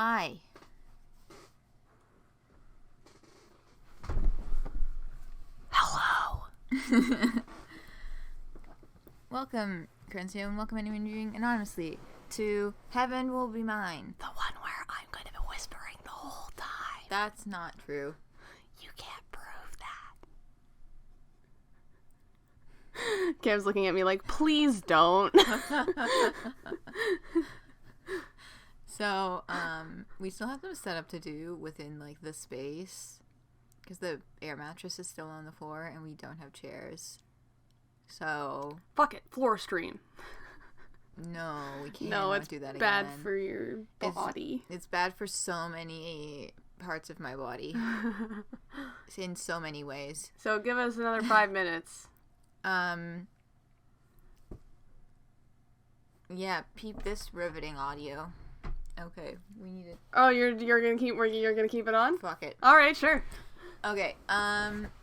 Hi. Hello. Welcome, Currency, and welcome anyone viewing anonymously to Heaven Will Be Mine. The one where I'm going to be whispering the whole time. That's not true. You can't prove that. Cam's looking at me like, please don't. So, we still have some setup to do within, like, the space. Because the air mattress is still on the floor and we don't have chairs. So... Fuck it. Floor stream. No, we can't do that again. No, it's bad for your body. It's bad for so many parts of my body. In so many ways. So give us another 5 minutes. Yeah, peep this riveting audio. Okay, we need it. Oh, you're gonna keep it on? Fuck it. All right, sure. Okay.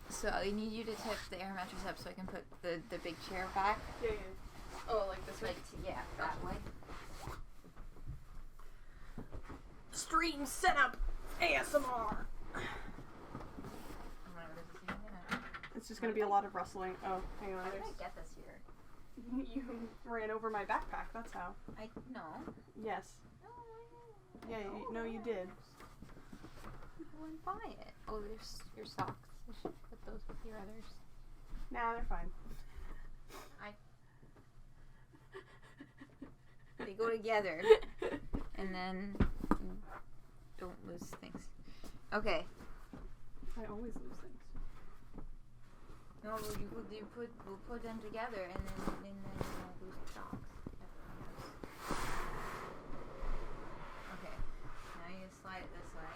So I need you to tip the air mattress up so I can put the big chair back. Yeah. Oh, like this way? Yeah, that way. Stream setup ASMR. It's just gonna be a lot of rustling. Oh, hang on. How did I get this here? You ran over my backpack. That's how. No. Yes. Yeah, you did. I wouldn't buy it. Oh, there's your socks. You should put those with your others. Nah, they're fine. They go together. And then don't lose things. Okay. I always lose things. No, we'll put them together and then lose the socks. Okay. Now you slide it this way.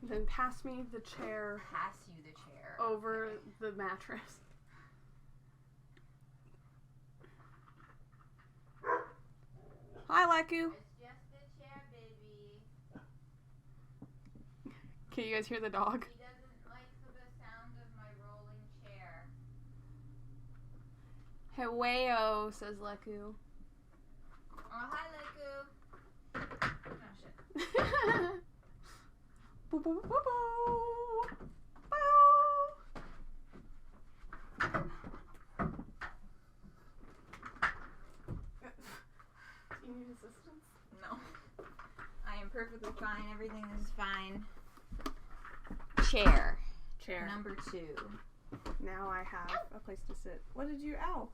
And then pass me the chair. Pass you the chair. Over the mattress. Hi, Leku. It's just the chair, baby. Can you guys hear the dog? He doesn't like the sound of my rolling chair. Heweo, says Leku. Oh, hi, Leku. Oh, shit. Boo, boo, boo, boo, boo. Do you need assistance? No. I am perfectly fine. Everything is fine. Chair. Number 2. Now I have a place to sit. What did you... Ow.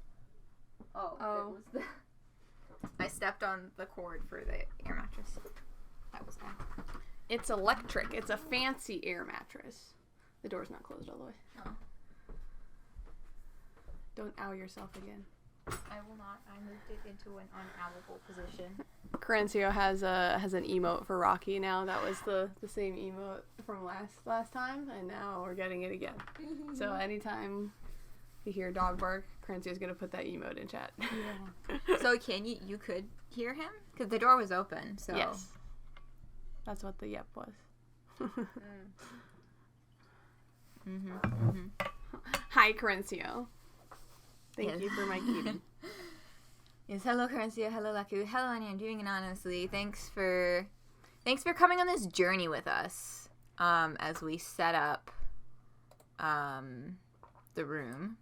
Oh. It was the... I stepped on the cord for the air mattress. That was all. It's electric. It's a fancy air mattress. The door's not closed all the way. Oh. Don't ow yourself again. I will not. I moved it into an unowable position. Carencio has an emote for Rocky now. That was the same emote from last time, and now we're getting it again. So anytime you hear a dog bark, Carencio's gonna put that emote in chat. Yeah. So you could hear him? Because the door was open, so... Yes. That's what the yep was. Hi, Carencio. Thank you for my cutie. Yes, hello, Carencio. Hello, Leku. Hello, Anya. I'm doing anonymously. Thanks for coming on this journey with us as we set up the room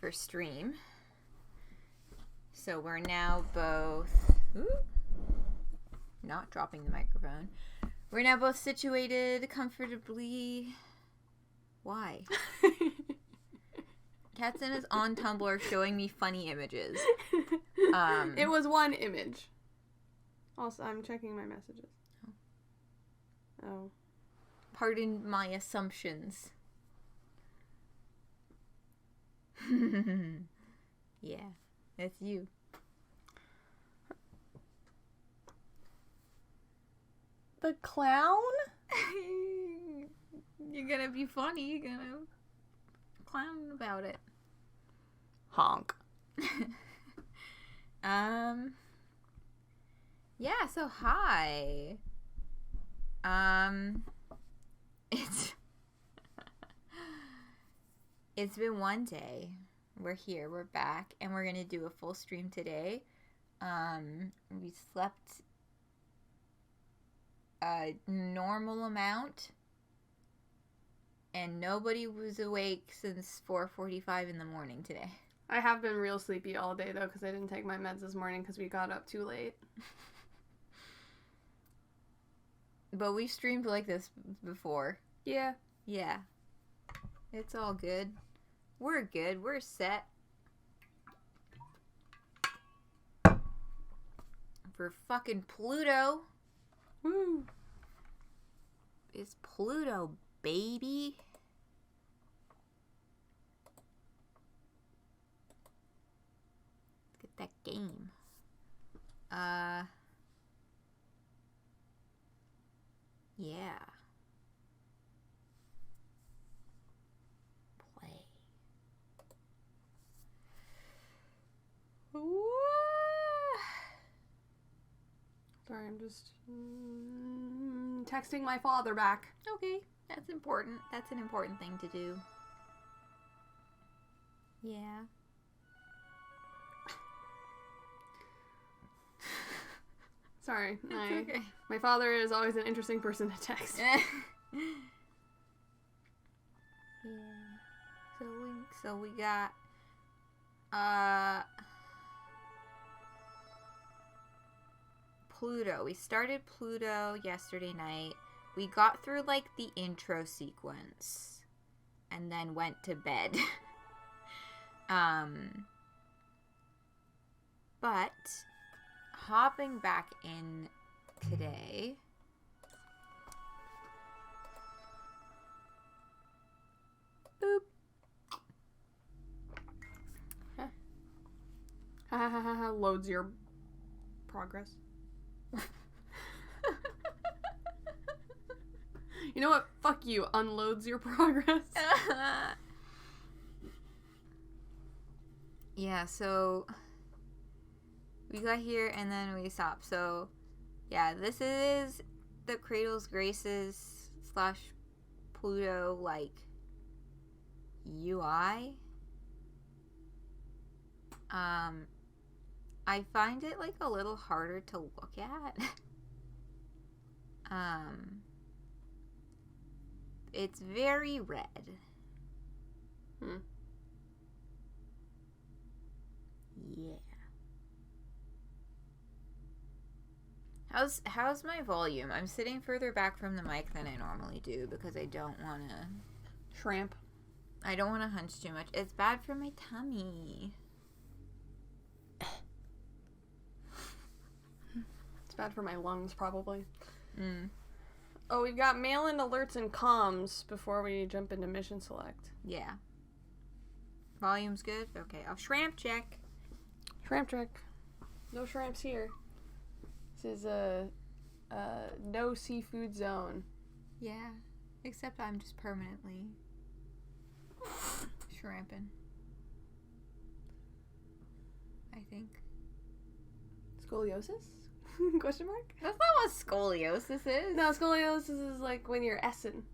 for stream. So we're now both... Ooh. Not dropping the microphone. We're now both situated comfortably. Why? Katzen is on Tumblr showing me funny images. It was one image. Also, I'm checking my messages. Oh. Pardon my assumptions. Yeah, that's you. The clown? You're gonna be funny. You're gonna clown about it. Honk. Yeah, so hi. It's it's been one day. We're here, we're back, and we're gonna do a full stream today. We slept a normal amount, and nobody was awake since 4:45 in the morning today. I have been real sleepy all day, though, because I didn't take my meds this morning because we got up too late. But we streamed like this before. Yeah. Yeah. It's all good. We're good. We're set. For fucking Pluto. Woo. It's Pluto, baby. Look at that game. Yeah. Play. Sorry, I'm just texting my father back. Okay, that's important. That's an important thing to do. Yeah. Sorry, Okay. my father is always an interesting person to text. Yeah. So we got Pluto. We started Pluto yesterday night. We got through like the intro sequence and then went to bed. But hopping back in today. Boop. Loads your progress. You know what? Fuck you. Unloads your progress. Yeah, so we got here and then we stopped. So, yeah, this is the Cradle's Graces / Pluto, like, UI. I find it, like, a little harder to look at. It's very red. Yeah. How's my volume? I'm sitting further back from the mic than I normally do because I don't want to... Shrimp. I don't want to hunch too much. It's bad for my tummy. It's bad for my lungs, probably. Mm. Oh, we've got mail-in alerts and comms before we jump into mission select. Yeah. Volume's good? Okay, I'll shrimp check. Shrimp check. No shrimps here. This is a no seafood zone. Yeah. Except I'm just permanently shrimping. I think. Scoliosis? Question mark? That's not what scoliosis is. No, scoliosis is like when you're S'ing.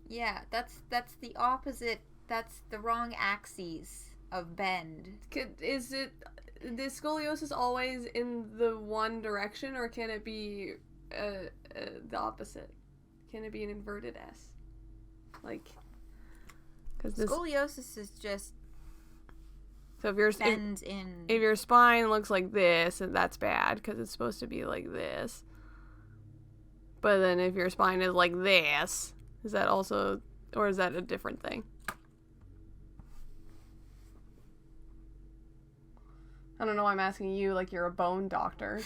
Yeah, that's the opposite. That's the wrong axes of bend. Is scoliosis always in the one direction, or can it be the opposite? Can it be an inverted S? Like, because scoliosis is just so if if your spine looks like this, and that's bad because it's supposed to be like this. But then if your spine is like this, is that also, or is that a different thing? I don't know why I'm asking you like you're a bone doctor.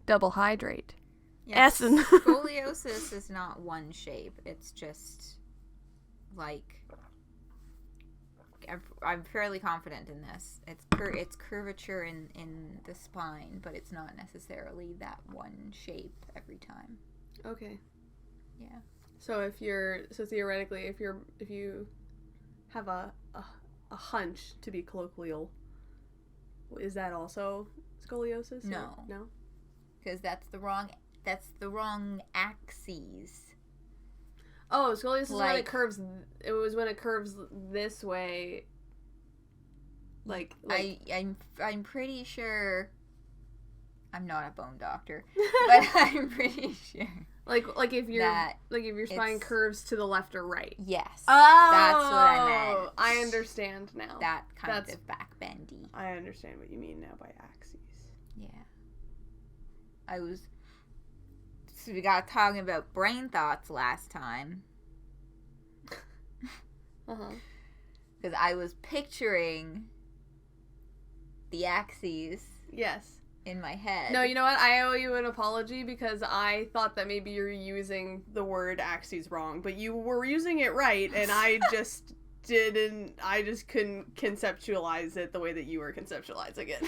Double hydrate. Yes, Essen. scoliosis is not one shape. It's just like I'm fairly confident in this. It's curvature in the spine, but it's not necessarily that one shape every time. Okay. Yeah. So theoretically, if you have a hunch, to be colloquial, is that also scoliosis? No. No? Because that's the wrong axes. Oh, scoliosis is when Like- it curves. It was when it curves this way. Like I'm pretty sure. I'm not a bone doctor, but I'm pretty sure. like if your spine it's- curves to the left or right. Yes. Oh, That's what I meant. I understand now. That kind That's- of back bendy. I understand what you mean now by axes. Yeah. So we got talking about brain thoughts last time. Because I was picturing the axes Yes. in my head. No, you know what? I owe you an apology because I thought that maybe you're using the word axes wrong, but you were using it right, and I just couldn't conceptualize it the way that you were conceptualizing it.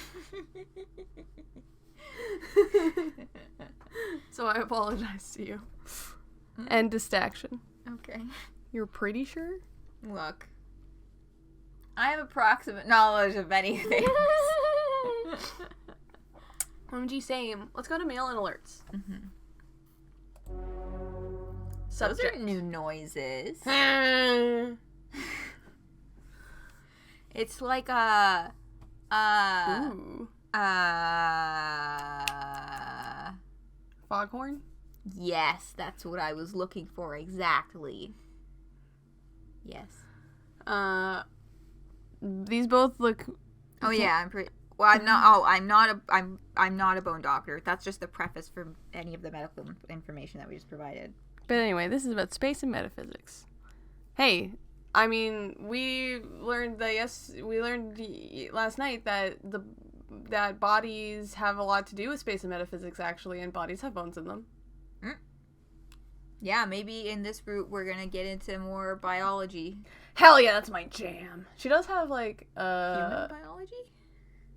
So I apologize to you. End distraction. Okay. You're pretty sure? Look. I have approximate knowledge of many things. OMG, same. Let's go to mail and alerts. Mm-hmm. Subject. Those are new noises. It's like a Ooh. Foghorn? Yes, that's what I was looking for exactly. Yes. These both look. Oh yeah, I'm pretty. Well, I'm not. Oh, I'm not a bone doctor. That's just the preface for any of the medical information that we just provided. But anyway, this is about space and metaphysics. Hey, I mean, we learned last night that bodies have a lot to do with space and metaphysics, actually, and bodies have bones in them. Yeah, maybe in this route we're gonna get into more biology. Hell yeah, that's my jam. She does have like Human biology?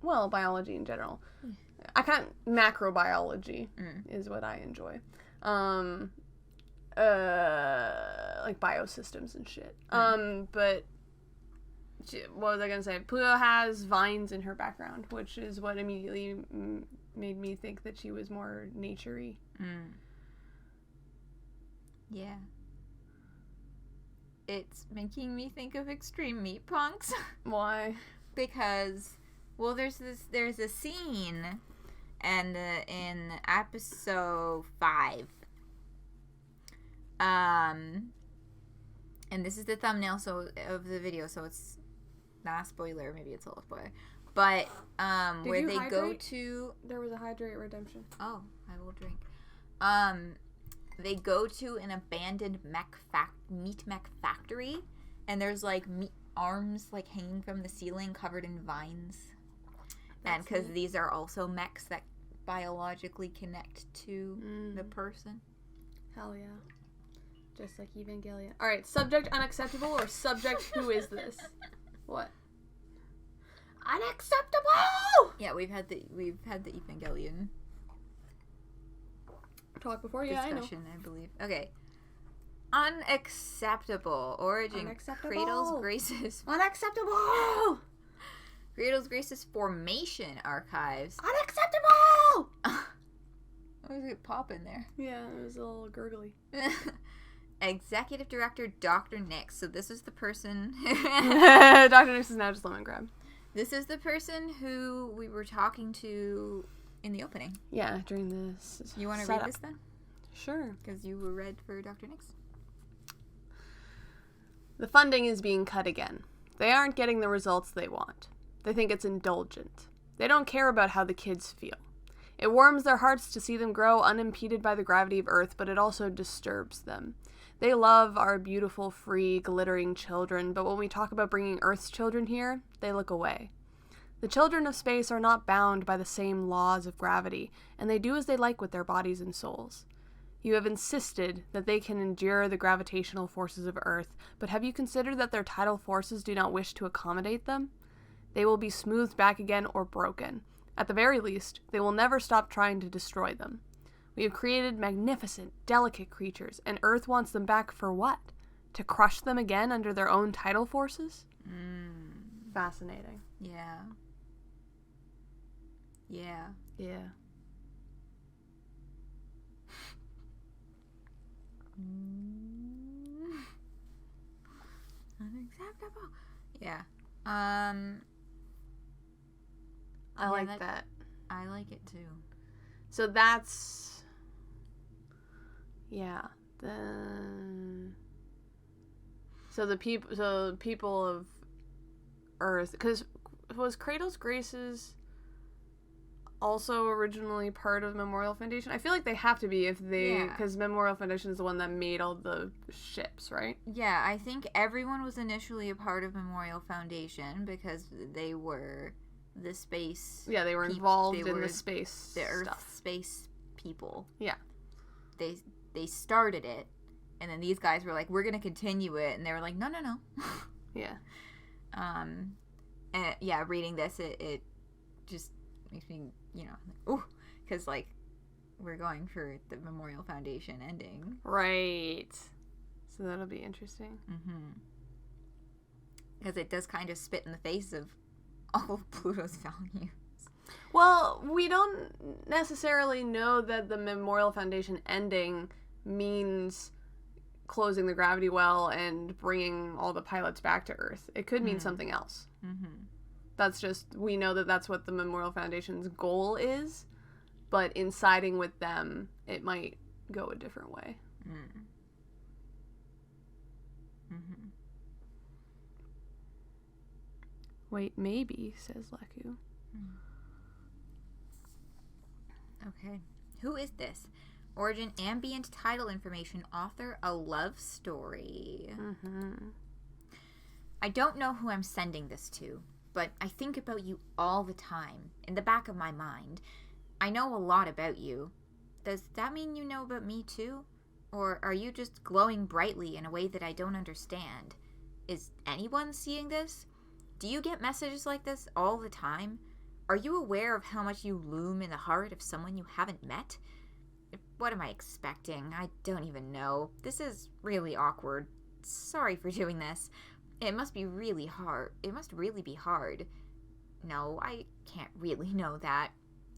Well, biology in general. I can't macrobiology is what I enjoy. Like biosystems and shit. But what was I gonna say? Pluto has vines in her background, which is what immediately made me think that she was more nature-y. Yeah. It's making me think of extreme meat punks. Why? Because, well, there's a scene, and in episode 5, and this is the thumbnail of the video, so it's not a spoiler. Maybe it's a little spoiler, but where they go to. There was a hydrate redemption. Oh, I will drink. They go to an abandoned meat mech factory, and there's like meat arms like hanging from the ceiling covered in vines. And because these are also mechs that biologically connect to the person. Hell yeah. Just like Evangelion. Alright, subject unacceptable or subject who is this? What? Unacceptable! Yeah, we've had the Evangelion talk before, yeah, discussion, I believe. Okay. Unacceptable. Origin. Unacceptable. Cradle's Graces. Unacceptable! Cradle's Graces Formation Archives. Unacceptable! What was it popping there? Yeah, it was a little gurgly. Executive Director Dr. Nix. So this is the person. Dr. Nix is now just lemon grab. This is the person who we were talking to in the opening. Yeah, during this. You want to read this then? Sure. Because you were read for Dr. Nix. The funding is being cut again. They aren't getting the results they want. They think it's indulgent. They don't care about how the kids feel. It warms their hearts to see them grow unimpeded by the gravity of Earth, but it also disturbs them. They love our beautiful, free, glittering children, but when we talk about bringing Earth's children here, they look away. The children of space are not bound by the same laws of gravity, and they do as they like with their bodies and souls. You have insisted that they can endure the gravitational forces of Earth, but have you considered that their tidal forces do not wish to accommodate them? They will be smoothed back again or broken. At the very least, they will never stop trying to destroy them. We have created magnificent, delicate creatures, and Earth wants them back for what? To crush them again under their own tidal forces? Fascinating. Yeah. Yeah. Yeah. Acceptable. Yeah. I like that. I like it too. So that's... Yeah. So the people of Earth... Because was Cradle's Graces also originally part of Memorial Foundation? I feel like they have to be if they... Because Memorial Foundation is the one that made all the ships, right? Yeah, I think everyone was initially a part of Memorial Foundation because they were the space... Yeah, they were involved in the space the Earth stuff. Space people. Yeah. They started it, and then these guys were like, we're going to continue it, and they were like, no. Yeah. And yeah, reading this, it just makes me, ooh, because, like, we're going for the Memorial Foundation ending. Right. So that'll be interesting. Mm-hmm. Because it does kind of spit in the face of all of Pluto's values. Well, we don't necessarily know that the Memorial Foundation ending means closing the gravity well and bringing all the pilots back to Earth. It could mean something else. Mm-hmm. That's just, we know that that's what the Memorial Foundation's goal is, but in siding with them, it might go a different way. Mm. Mm-hmm. Wait, maybe, says Leku. Okay. Who is this? Origin, ambient title information, author, a love story. Mm-hmm. I don't know who I'm sending this to, but I think about you all the time, in the back of my mind. I know a lot about you. Does that mean you know about me too? Or are you just glowing brightly in a way that I don't understand? Is anyone seeing this? Do you get messages like this all the time? Are you aware of how much you loom in the heart of someone you haven't met? What am I expecting? I don't even know. This is really awkward. Sorry for doing this. It must be really hard. It must really be hard. No, I can't really know that.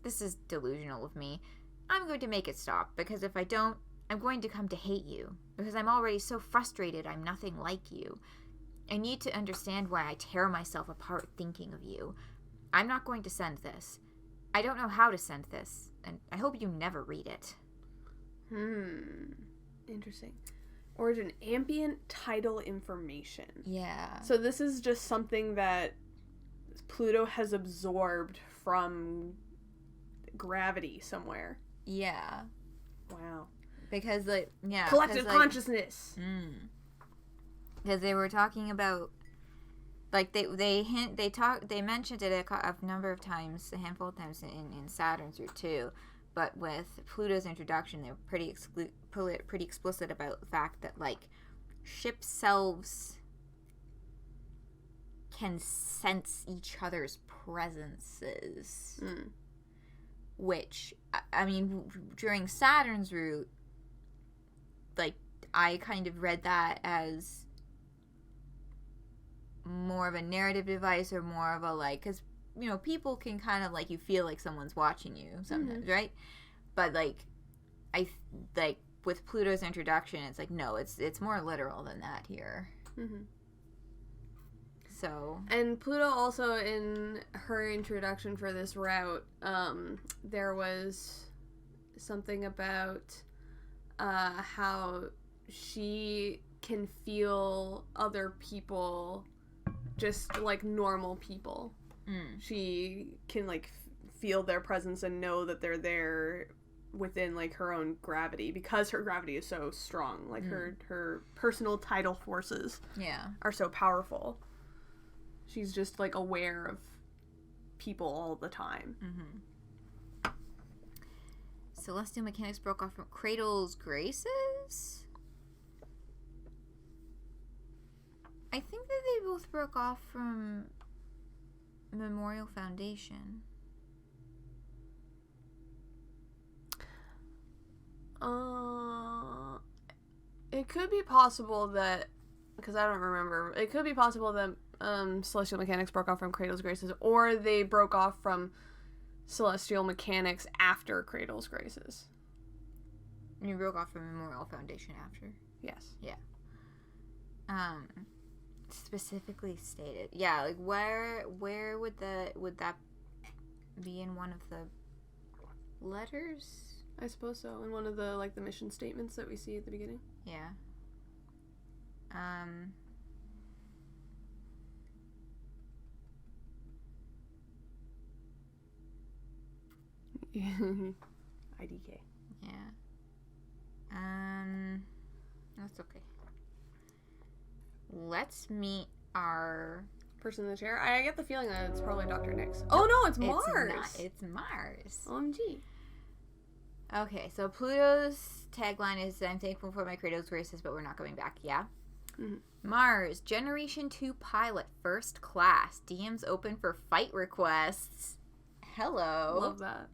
This is delusional of me. I'm going to make it stop, because if I don't, I'm going to come to hate you, because I'm already so frustrated I'm nothing like you. I need to understand why I tear myself apart thinking of you. I'm not going to send this. I don't know how to send this, and I hope you never read it. Interesting. Origin, ambient title information. Yeah. So this is just something that Pluto has absorbed from gravity somewhere. Yeah. Wow. Because, like, yeah. Collective consciousness. Because they were talking about, like, they mentioned it a number of times, a handful of times in Saturn's Route 2, but with Pluto's introduction, they were pretty explicit about the fact that, like, ship selves can sense each other's presences. Which, I mean, during Saturn's route, like, I kind of read that as more of a narrative device, or more of a, like, because, you know, people can kind of, like, you feel like someone's watching you sometimes, right? But, like, with Pluto's introduction, it's like, no, it's more literal than that here. So. And Pluto also, in her introduction for this route, there was something about how she can feel other people just like normal people. She can, like, feel their presence and know that they're there within, like, her own gravity, because her gravity is so strong. Like, her personal tidal forces are so powerful. She's just, like, aware of people all the time. Celestial mechanics broke off from Cradle's Graces? I think that they both broke off from Memorial Foundation. It could be possible that, because I don't remember, it could be possible that Celestial Mechanics broke off from Cradle's Graces, or they broke off from Celestial Mechanics after Cradle's Graces. You broke off from Memorial Foundation after? Yes. Yeah. specifically stated. Yeah, like where would that be in one of the letters? I suppose so. In one of the the mission statements that we see at the beginning. Yeah. IDK. Yeah. That's okay. Let's meet our Person in the chair. I get the feeling that it's probably Dr. Nix. Oh no, it's Mars. It's Mars. OMG. Okay, so Pluto's tagline is "I'm thankful for my cradle's graces, but we're not going back." Yeah. Mm-hmm. Mars, Generation 2 pilot, first class. DMs open for fight requests. Hello. Love that.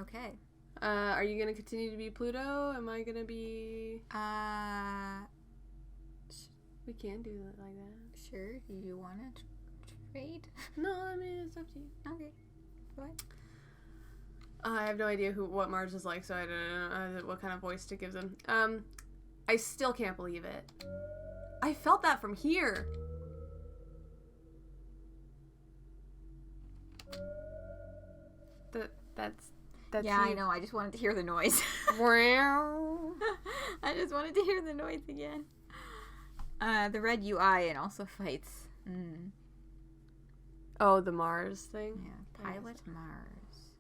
Okay. Are you gonna continue to be Pluto? Am I gonna be? We can do it like that. Sure. Do you want to trade? No, I mean it's up to you. Okay. Go ahead. I have no idea what Mars is like, so I don't know what kind of voice to give them. I still can't believe it. I felt that from here. That's yeah, you. I know. I just wanted to hear the noise. I just wanted to hear the noise again. The red UI and also fights. Oh, the Mars thing? Yeah, pilot Mars.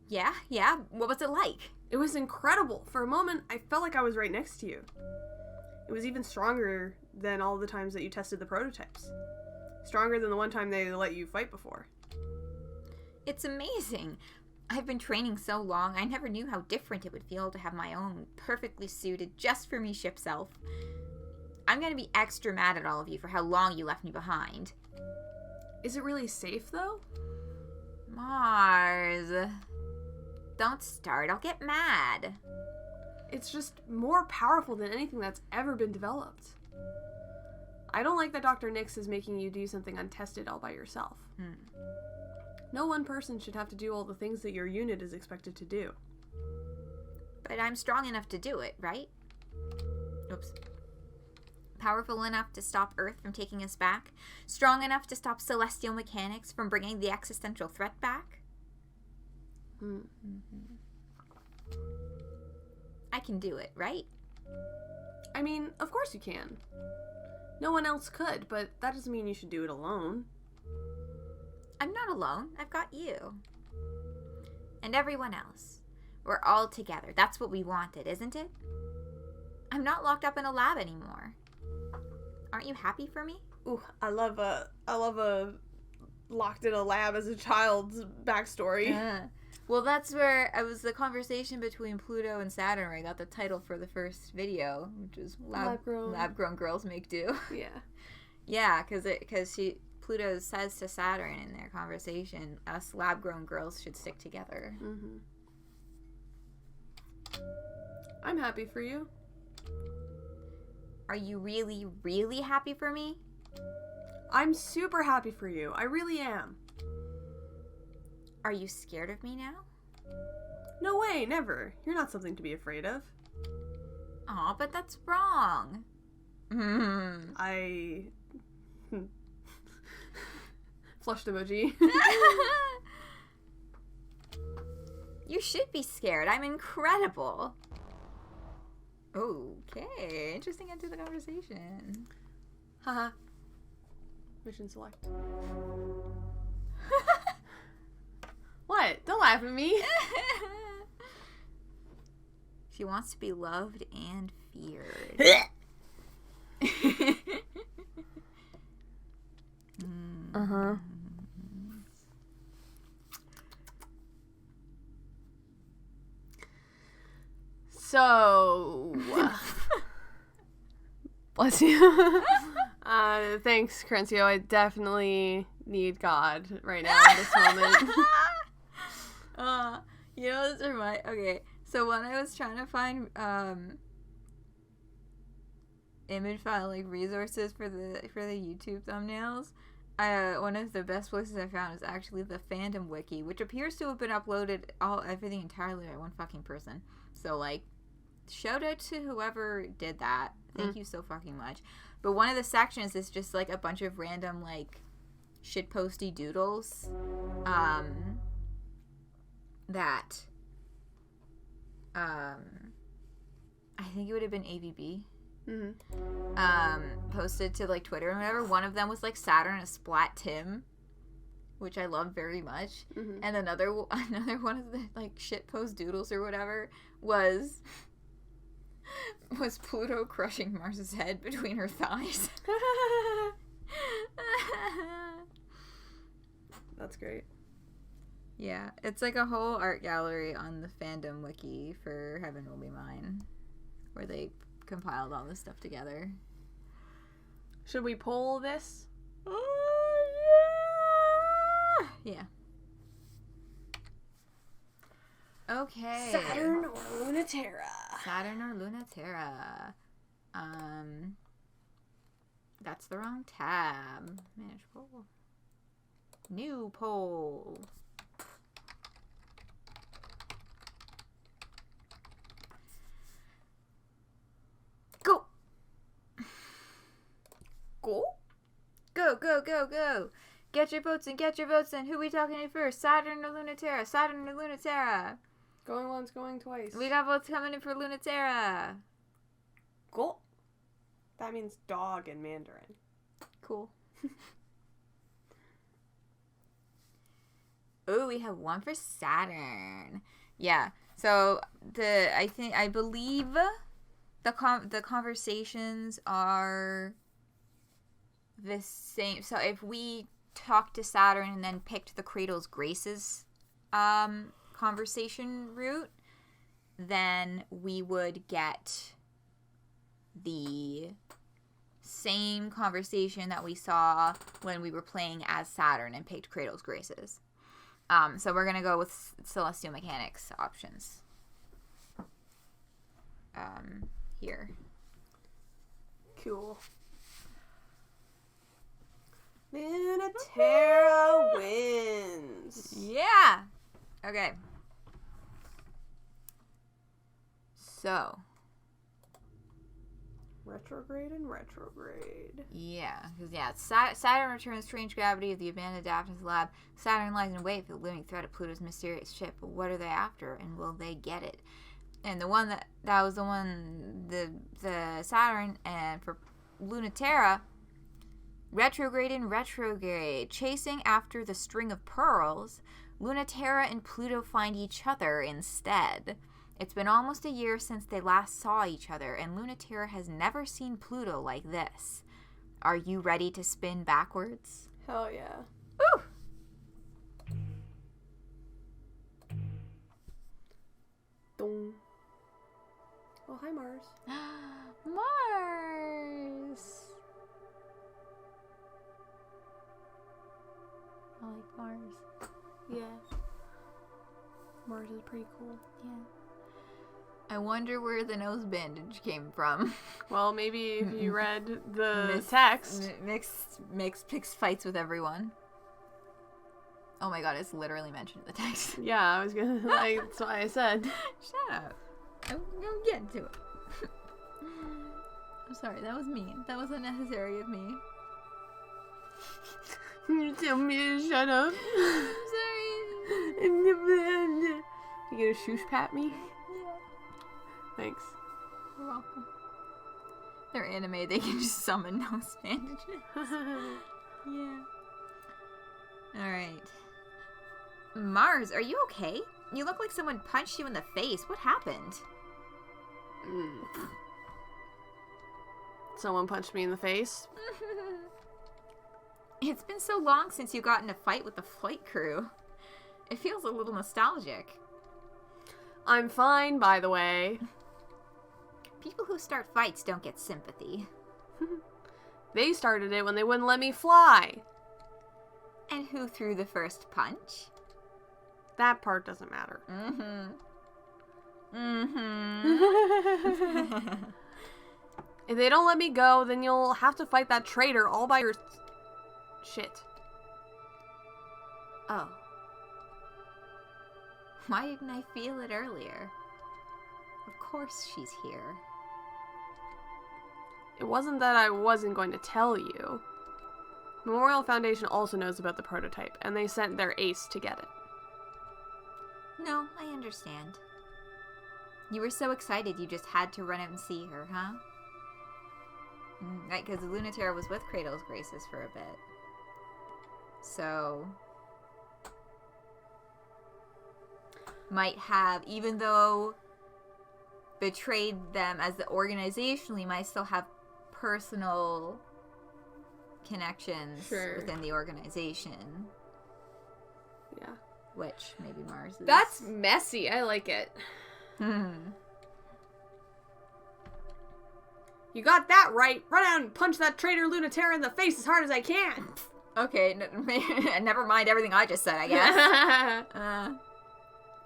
Yeah. What was it like? It was incredible. For a moment, I felt like I was right next to you. It was even stronger than all the times that you tested the prototypes. Stronger than the one time they let you fight before. It's amazing. I've been training so long, I never knew how different it would feel to have my own perfectly suited, just for me ship self. I'm gonna be extra mad at all of you for how long you left me behind. Is it really safe, though? Mars. Don't start, I'll get mad. It's just more powerful than anything that's ever been developed. I don't like that Dr. Nix is making you do something untested all by yourself. No one person should have to do all the things that your unit is expected to do. But I'm strong enough to do it, right? Oops. Powerful enough to stop Earth from taking us back? Strong enough to stop celestial mechanics from bringing the existential threat back? I can do it, right? I mean, of course you can. No one else could, but that doesn't mean you should do it alone. I'm not alone. I've got you. And everyone else. We're all together. That's what we wanted, isn't it? I'm not locked up in a lab anymore. Aren't you happy for me? Ooh, I love a locked in a lab as a child's backstory. Well, that's where the conversation between Pluto and Saturn where I got the title for the first video, which is Lab-Grown Girls Make Do. Yeah. Yeah, because Pluto says to Saturn in their conversation, us lab-grown girls should stick together. I'm happy for you. Are you really, really happy for me? I'm super happy for you. I really am. Are you scared of me now? No way, never. You're not something to be afraid of. Aw, but that's wrong. I... Flushed emoji. You should be scared. I'm incredible. Okay, interesting end to the conversation. Haha. Mission select. What? Don't laugh at me. She wants to be loved and feared. So, bless you. Thanks, Crencio. I definitely need God right now in this moment. You know, this reminds. Okay, so when I was trying to find image file resources for the YouTube thumbnails, One of the best places I found is actually the fandom wiki, which appears to have been uploaded everything entirely by one fucking person. So, like, shout out to whoever did that. Thank you so fucking much. But one of the sections is just, like, a bunch of random, like, shitposty doodles. That I think it would have been AVB. Posted to, like, Twitter and whatever. One of them was, like, Saturn a Splat Tim, which I love very much. And another one of the, like, shitpost doodles or whatever was Pluto crushing Mars's head between her thighs. That's great. Yeah, it's like a whole art gallery on the fandom wiki for Heaven Will Be Mine, where they compiled all this stuff together. Should we poll this? Yeah. Okay. Saturn or Lunaterra? Saturn or Lunaterra. That's the wrong tab. Manage poll. New poll. Go. Go? Go, go, go, go. Get your votes in, get your votes in. Who we talking to first? Saturn or Lunaterra? Saturn or Lunaterra? Going once, going twice. We got votes coming in for Lunaterra. Go. That means dog in Mandarin. Cool. Oh, we have one for Saturn. Yeah. So I believe the conversations are the same. So if we talked to Saturn and then picked the Cradle's Graces conversation route, then we would get the same conversation that we saw when we were playing as Saturn and picked Cradle's Graces. So we're going to go with Celestial Mechanics options. Here. Cool. Lunaterra wins. Yeah. Okay. So. Retrograde and retrograde. Yeah, because Saturn returns strange gravity of the abandoned Daphnis lab. Saturn lies in wait for the looming threat of Pluto's mysterious ship. But what are they after, and will they get it? And the one that was the one, the Saturn, and for Lunaterra, retrograde and retrograde, chasing after the string of pearls. Lunaterra and Pluto find each other instead. It's been almost a year since they last saw each other, and Lunaterra has never seen Pluto like this. Are you ready to spin backwards? Hell yeah. Woo! Dong. Oh, hi, Mars. Mars! I like Mars. Yeah. Mars is pretty cool. Yeah. I wonder where the nose bandage came from. Well, maybe if you read the text. Picks fights with everyone. Oh my god, it's literally mentioned in the text. Yeah, I was gonna, that's why I said. Shut up. I'm getting to it. I'm sorry, that was mean. That was unnecessary of me. You tell me to shut up. I'm sorry. You gonna shoosh pat me? Yeah. Thanks. You're welcome. They're anime, they can just summon nose bandages. Yeah. Alright. Mars, are you okay? You look like someone punched you in the face. What happened? Someone punched me in the face. It's been so long since you got in a fight with the flight crew. It feels a little nostalgic. I'm fine, by the way. People who start fights don't get sympathy. They started it when they wouldn't let me fly. And who threw the first punch? That part doesn't matter. Mm-hmm. If they don't let me go, then you'll have to fight that traitor all by your... Shit. Oh. Why didn't I feel it earlier? Of course she's here. It wasn't that I wasn't going to tell you. Memorial Foundation also knows about the prototype, and they sent their ace to get it. No, I understand. You were so excited you just had to run out and see her, huh? Right, because Lunaterra was with Cradle's Graces for a bit. So... might have, even though betrayed them as the organization, we might still have personal connections within the organization. Yeah. Which maybe Mars is. That's messy. I like it. You got that right. Run out and punch that traitor Lunaterra in the face as hard as I can. Okay, never mind everything I just said, I guess.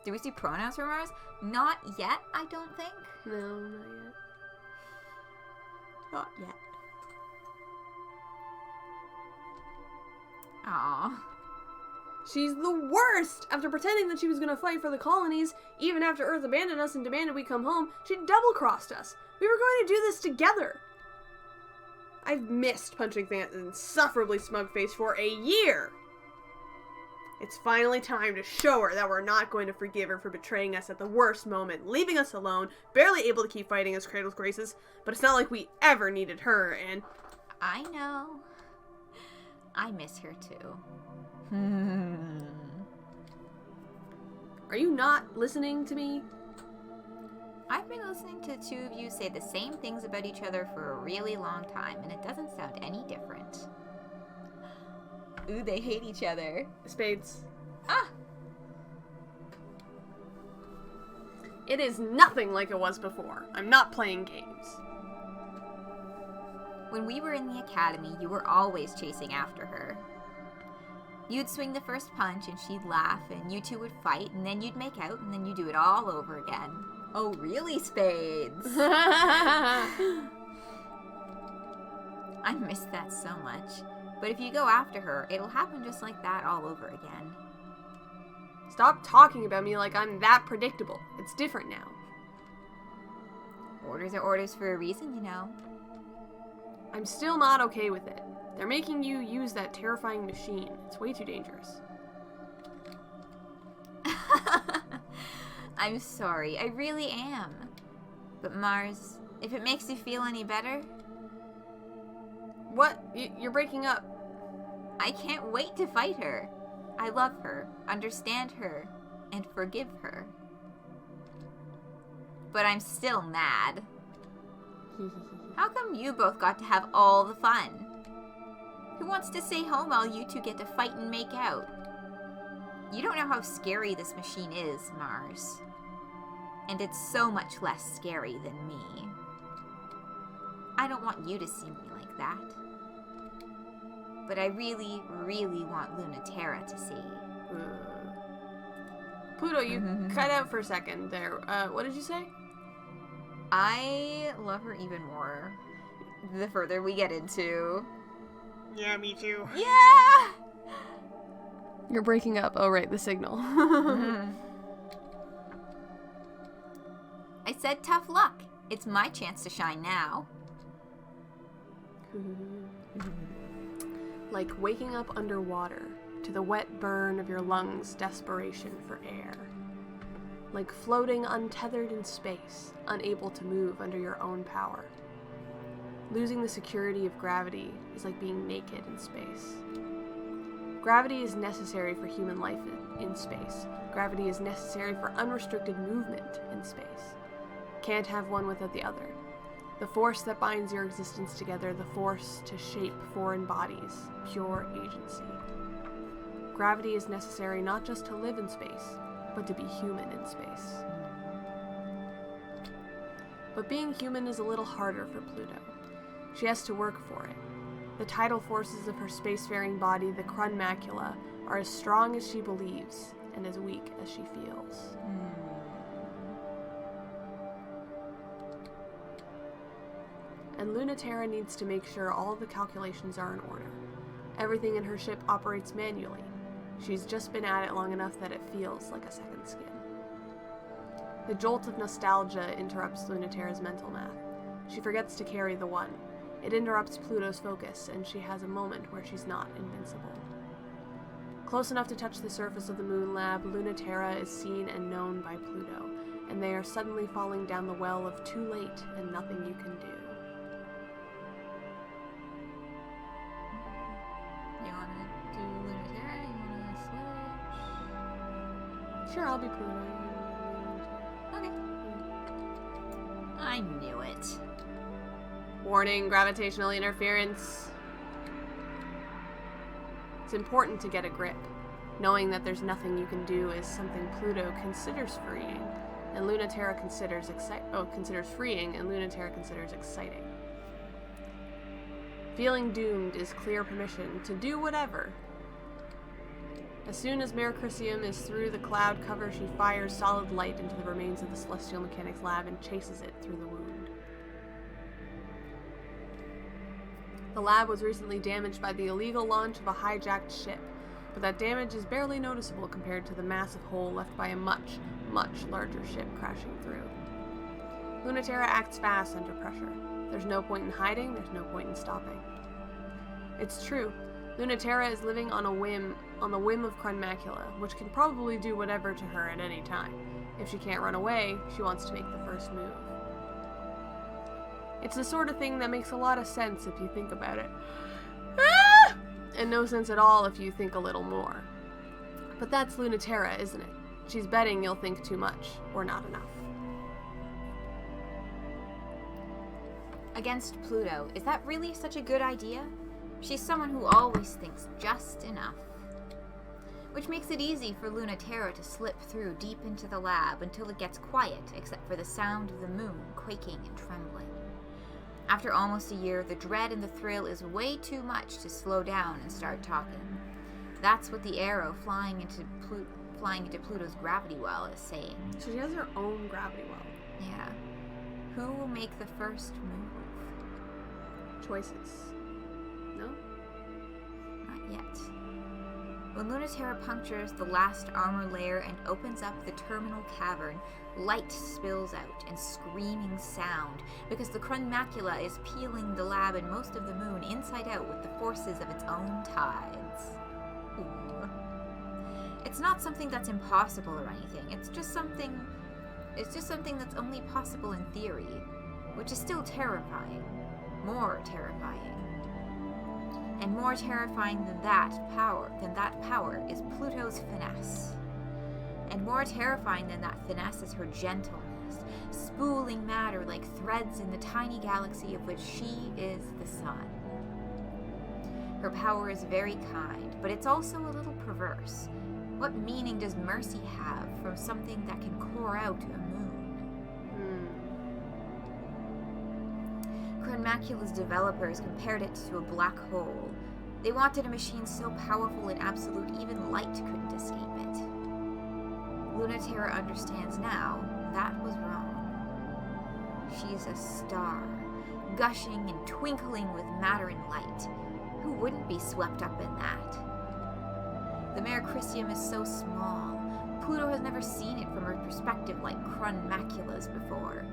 Do we see pronouns for Mars? Not yet, I don't think. No, not yet. Not yet. Aww. She's the worst! After pretending that she was gonna fight for the colonies, even after Earth abandoned us and demanded we come home, she double-crossed us. We were going to do this together. I've missed punching that insufferably smug face for a year. It's finally time to show her that we're not going to forgive her for betraying us at the worst moment, leaving us alone, barely able to keep fighting as Cradle's Graces, but it's not like we ever needed her, and... I know. I miss her too. Are you not listening to me? I've been listening to the two of you say the same things about each other for a really long time, and it doesn't sound any different. Ooh, they hate each other. Spades. Ah! It is nothing like it was before. I'm not playing games. When we were in the academy, you were always chasing after her. You'd swing the first punch and she'd laugh, and you two would fight, and then you'd make out, and then you'd do it all over again. Oh, really, Spades? I miss that so much. But if you go after her, it'll happen just like that all over again. Stop talking about me like I'm that predictable. It's different now. Orders are orders for a reason, you know. I'm still not okay with it. They're making you use that terrifying machine. It's way too dangerous. I'm sorry, I really am. But Mars, if it makes you feel any better... What? You're breaking up. I can't wait to fight her. I love her, understand her, and forgive her. But I'm still mad. How come you both got to have all the fun? Who wants to stay home while you two get to fight and make out? You don't know how scary this machine is, Mars. And it's so much less scary than me. I don't want you to see me like that. But I really, really want Lunaterra to see. Pluto, you cut out for a second there. What did you say? I love her even more the further we get into. Yeah, me too. Yeah! You're breaking up. Oh, right, the signal. I said tough luck. It's my chance to shine now. Like waking up underwater to the wet burn of your lungs' desperation for air. Like floating untethered in space, unable to move under your own power. Losing the security of gravity is like being naked in space. Gravity is necessary for human life in space. Gravity is necessary for unrestricted movement in space. Can't have one without the other. The force that binds your existence together, the force to shape foreign bodies, pure agency. Gravity is necessary not just to live in space, but to be human in space. But being human is a little harder for Pluto. She has to work for it. The tidal forces of her spacefaring body, the Krun macula, are as strong as she believes, and as weak as she feels. And Lunaterra needs to make sure all of the calculations are in order. Everything in her ship operates manually. She's just been at it long enough that it feels like a second skin. The jolt of nostalgia interrupts Lunaterra's mental math. She forgets to carry the one. It interrupts Pluto's focus, and she has a moment where she's not invincible. Close enough to touch the surface of the moon lab, Lunaterra is seen and known by Pluto, and they are suddenly falling down the well of too late and nothing you can do. You wanna do Lunaterra? You wanna switch? Sure, I'll be Pluto. Okay. I knew it. Warning, gravitational interference. It's important to get a grip. Knowing that there's nothing you can do is something Pluto considers freeing, and Lunaterra considers freeing, and Lunaterra considers exciting. Feeling doomed is clear permission to do whatever. As soon as Merecrisium is through the cloud cover, she fires solid light into the remains of the Celestial Mechanics lab and chases it through the wound. The lab was recently damaged by the illegal launch of a hijacked ship, but that damage is barely noticeable compared to the massive hole left by a much, much larger ship crashing through. Lunaterra acts fast under pressure. There's no point in hiding, there's no point in stopping. It's true. Lunaterra is living on the whim of Crunmacula, which can probably do whatever to her at any time. If she can't run away, she wants to make the first move. It's the sort of thing that makes a lot of sense if you think about it. And no sense at all if you think a little more. But that's Lunaterra, isn't it? She's betting you'll think too much, or not enough. Against Pluto, is that really such a good idea? She's someone who always thinks just enough. Which makes it easy for Lunaterra to slip through deep into the lab until it gets quiet, except for the sound of the moon quaking and trembling. After almost a year, the dread and the thrill is way too much to slow down and start talking. That's what the arrow flying into Pluto's gravity well is saying. So she has her own gravity well. Yeah. Who will make the first move? Choices. No? Not yet. When Lunaterra punctures the last armor layer and opens up the terminal cavern, light spills out and screaming sound because the Crunmacula is peeling the lab and most of the moon inside out with the forces of its own tides. Ooh. It's not something that's impossible or anything. It's just something that's only possible in theory, which is still terrifying. More terrifying. And more terrifying than that power is Pluto's finesse. And more terrifying than that finesse is her gentleness, spooling matter like threads in the tiny galaxy of which she is the sun. Her power is very kind, but it's also a little perverse. What meaning does mercy have from something that can core out a moon? Crunmacula's developers compared it to a black hole. They wanted a machine so powerful and absolute even light couldn't escape it. Lunaterra understands now that was wrong. She's a star, gushing and twinkling with matter and light. Who wouldn't be swept up in that? The Merecrisium is so small. Pluto has never seen it from her perspective like Crunmacula's before.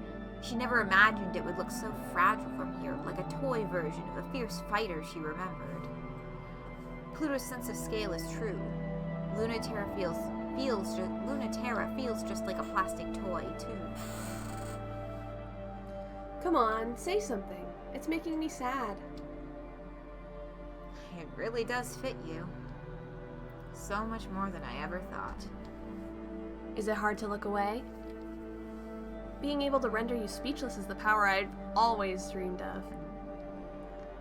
She never imagined it would look so fragile from here, like a toy version of a fierce fighter she remembered. Pluto's sense of scale is true. Lunaterra feels just like a plastic toy, too. Come on, say something. It's making me sad. It really does fit you. So much more than I ever thought. Is it hard to look away? Being able to render you speechless is the power I've always dreamed of.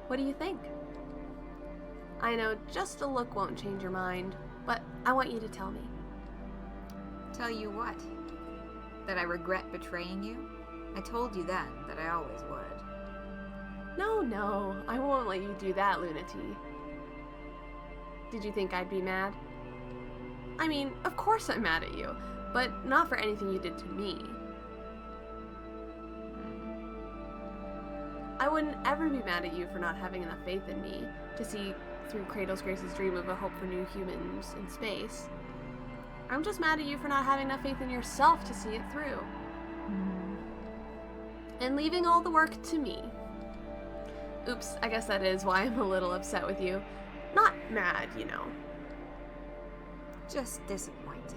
What do you think? I know just a look won't change your mind, but I want you to tell me. Tell you what? That I regret betraying you? I told you then that I always would. No, I won't let you do that, Lunati. Did you think I'd be mad? I mean, of course I'm mad at you, but not for anything you did to me. I wouldn't ever be mad at you for not having enough faith in me to see through Kratos Grace's dream of a hope for new humans in space. I'm just mad at you for not having enough faith in yourself to see it through. And leaving all the work to me. Oops, I guess that is why I'm a little upset with you. Not mad, you know. Just disappointed.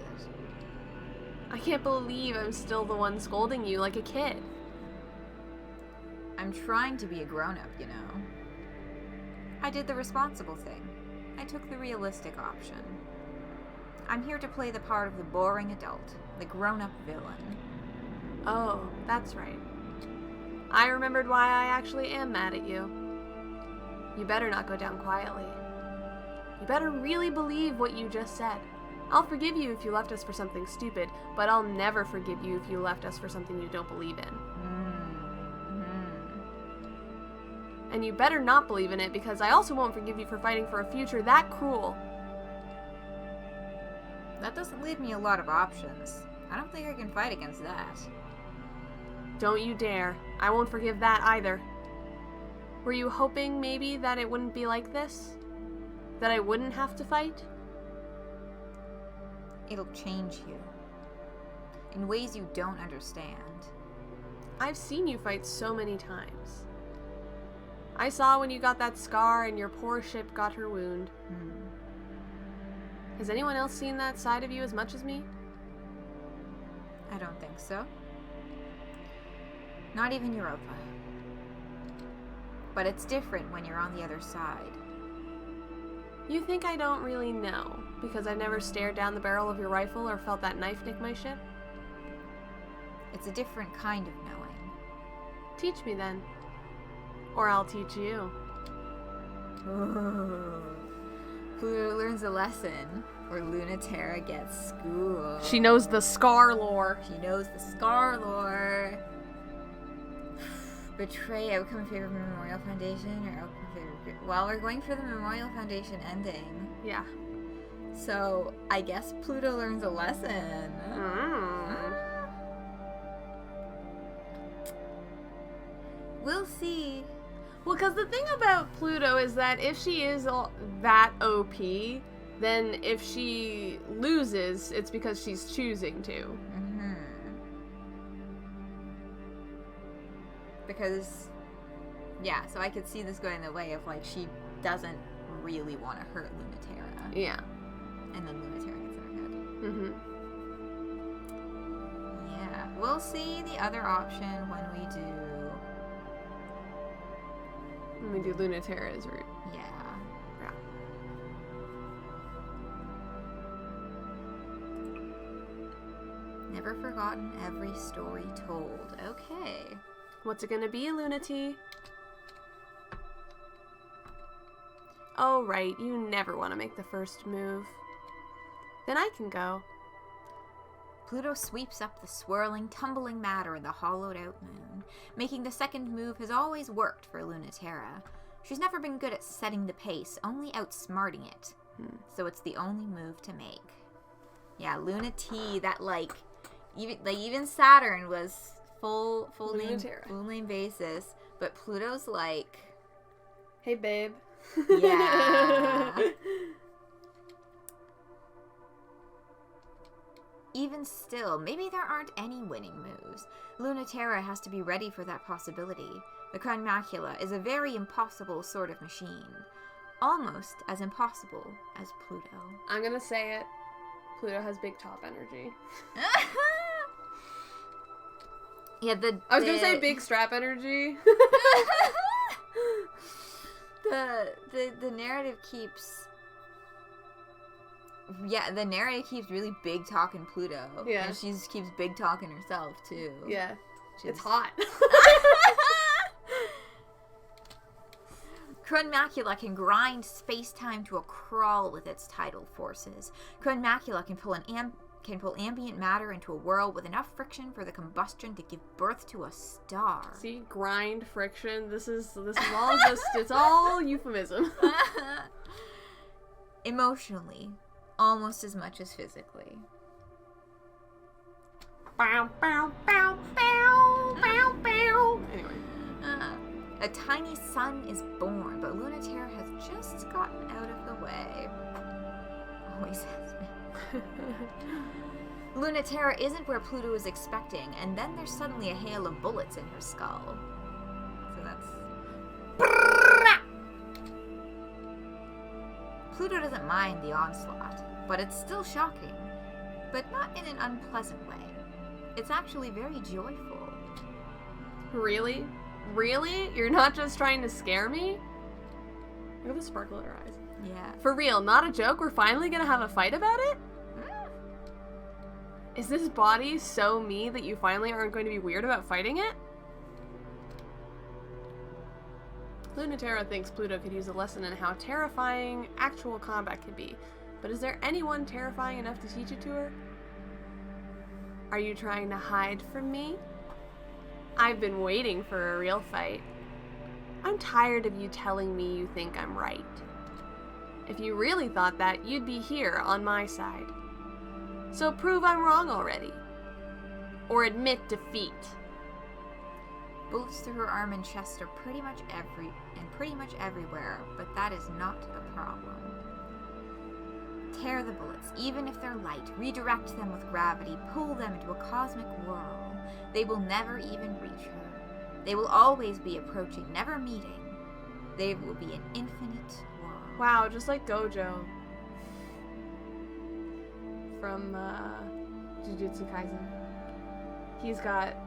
I can't believe I'm still the one scolding you like a kid. I'm trying to be a grown-up, you know. I did the responsible thing. I took the realistic option. I'm here to play the part of the boring adult, the grown-up villain. Oh, that's right. I remembered why I actually am mad at you. You better not go down quietly. You better really believe what you just said. I'll forgive you if you left us for something stupid, but I'll never forgive you if you left us for something you don't believe in. And you better not believe in it, because I also won't forgive you for fighting for a future that cruel. That doesn't leave me a lot of options. I don't think I can fight against that. Don't you dare. I won't forgive that either. Were you hoping, maybe, that it wouldn't be like this? That I wouldn't have to fight? It'll change you. In ways you don't understand. I've seen you fight so many times. I saw when you got that scar and your poor ship got her wound. Has anyone else seen that side of you as much as me? I don't think so. Not even Europa. But it's different when you're on the other side. You think I don't really know, because I've never stared down the barrel of your rifle or felt that knife nick my ship? It's a different kind of knowing. Teach me then. Or I'll teach you. Pluto learns a lesson, or Lunaterra gets schooled. She knows the scar lore. She knows the scar lore. Betray outcome in favor of Memorial Foundation, or outcome in favor of... Well, we're going for the Memorial Foundation ending. Yeah. So, I guess Pluto learns a lesson. We'll see. Well, because the thing about Pluto is that if she is that OP, then if she loses, it's because she's choosing to. Because, yeah, so I could see this going the way of, like, she doesn't really want to hurt Lunaterra. Yeah. And then Lunaterra gets in her head. Yeah. We'll see the other option when we do... When we do Lunaterra's route. Yeah. Never forgotten, every story told. Okay. What's it gonna be, Lunati? Oh, right, you never want to make the first move. Then I can go. Pluto sweeps up the swirling, tumbling matter in the hollowed-out moon. Making the second move has always worked for Lunaterra. She's never been good at setting the pace, only outsmarting it. So it's the only move to make. Yeah, Lunati, that, even Saturn was full name basis, but Pluto's like, hey babe. Yeah. Even still, maybe there aren't any winning moves. Lunaterra has to be ready for that possibility. The Crown Macula is a very impossible sort of machine. Almost as impossible as Pluto. I'm gonna say it. Pluto has big top energy. Yeah, I was gonna say big strap energy. the narrative keeps... Yeah, the narrative keeps really big talking Pluto. Yeah. And she keeps big talking herself, too. Yeah. It's hot. Crown Macula can grind space-time to a crawl with its tidal forces. Crown Macula can pull ambient matter into a whirl with enough friction for the combustion to give birth to a star. See, grind, friction. This is all just it's all euphemism. Emotionally, almost as much as physically. Bow, bow, bow, bow, bow, bow. Anyway. A tiny sun is born, but Lunaterra has just gotten out of the way. Always has been. Lunaterra isn't where Pluto is expecting, and then there's suddenly a hail of bullets in her skull. So that's... Pluto doesn't mind the onslaught, but it's still shocking. But not in an unpleasant way. It's actually very joyful. Really? Really? You're not just trying to scare me? Look at the sparkle in her eyes. Yeah. For real, not a joke? We're finally gonna have a fight about it? Is this body so me that you finally aren't going to be weird about fighting it? Lunaterra thinks Pluto could use a lesson in how terrifying actual combat can be. But is there anyone terrifying enough to teach it to her? Are you trying to hide from me? I've been waiting for a real fight. I'm tired of you telling me you think I'm right. If you really thought that, you'd be here on my side. So prove I'm wrong already. Or admit defeat. Bullets through her arm and chest are pretty much everywhere, but that is not a problem. Tear the bullets, even if they're light. Redirect them with gravity. Pull them into a cosmic whirl. They will never even reach her. They will always be approaching, never meeting. They will be an infinite whirl. Wow, just like Gojo. From Jujutsu Kaisen. He's got...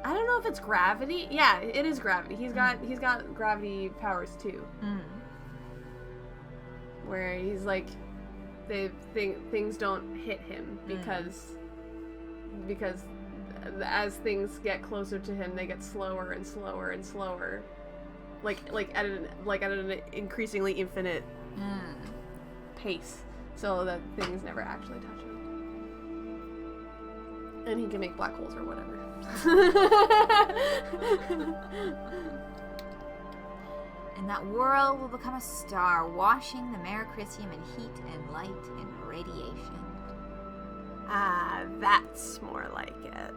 I don't know if it's gravity. Yeah, it is gravity. He's got gravity powers too. Where he's like... things don't hit him because as things get closer to him, they get slower and slower and slower, like at an increasingly infinite pace, so that things never actually touch him, and he can make black holes or whatever. And that whirl will become a star, washing the Merecrisium in heat and light and radiation. Ah, that's more like it.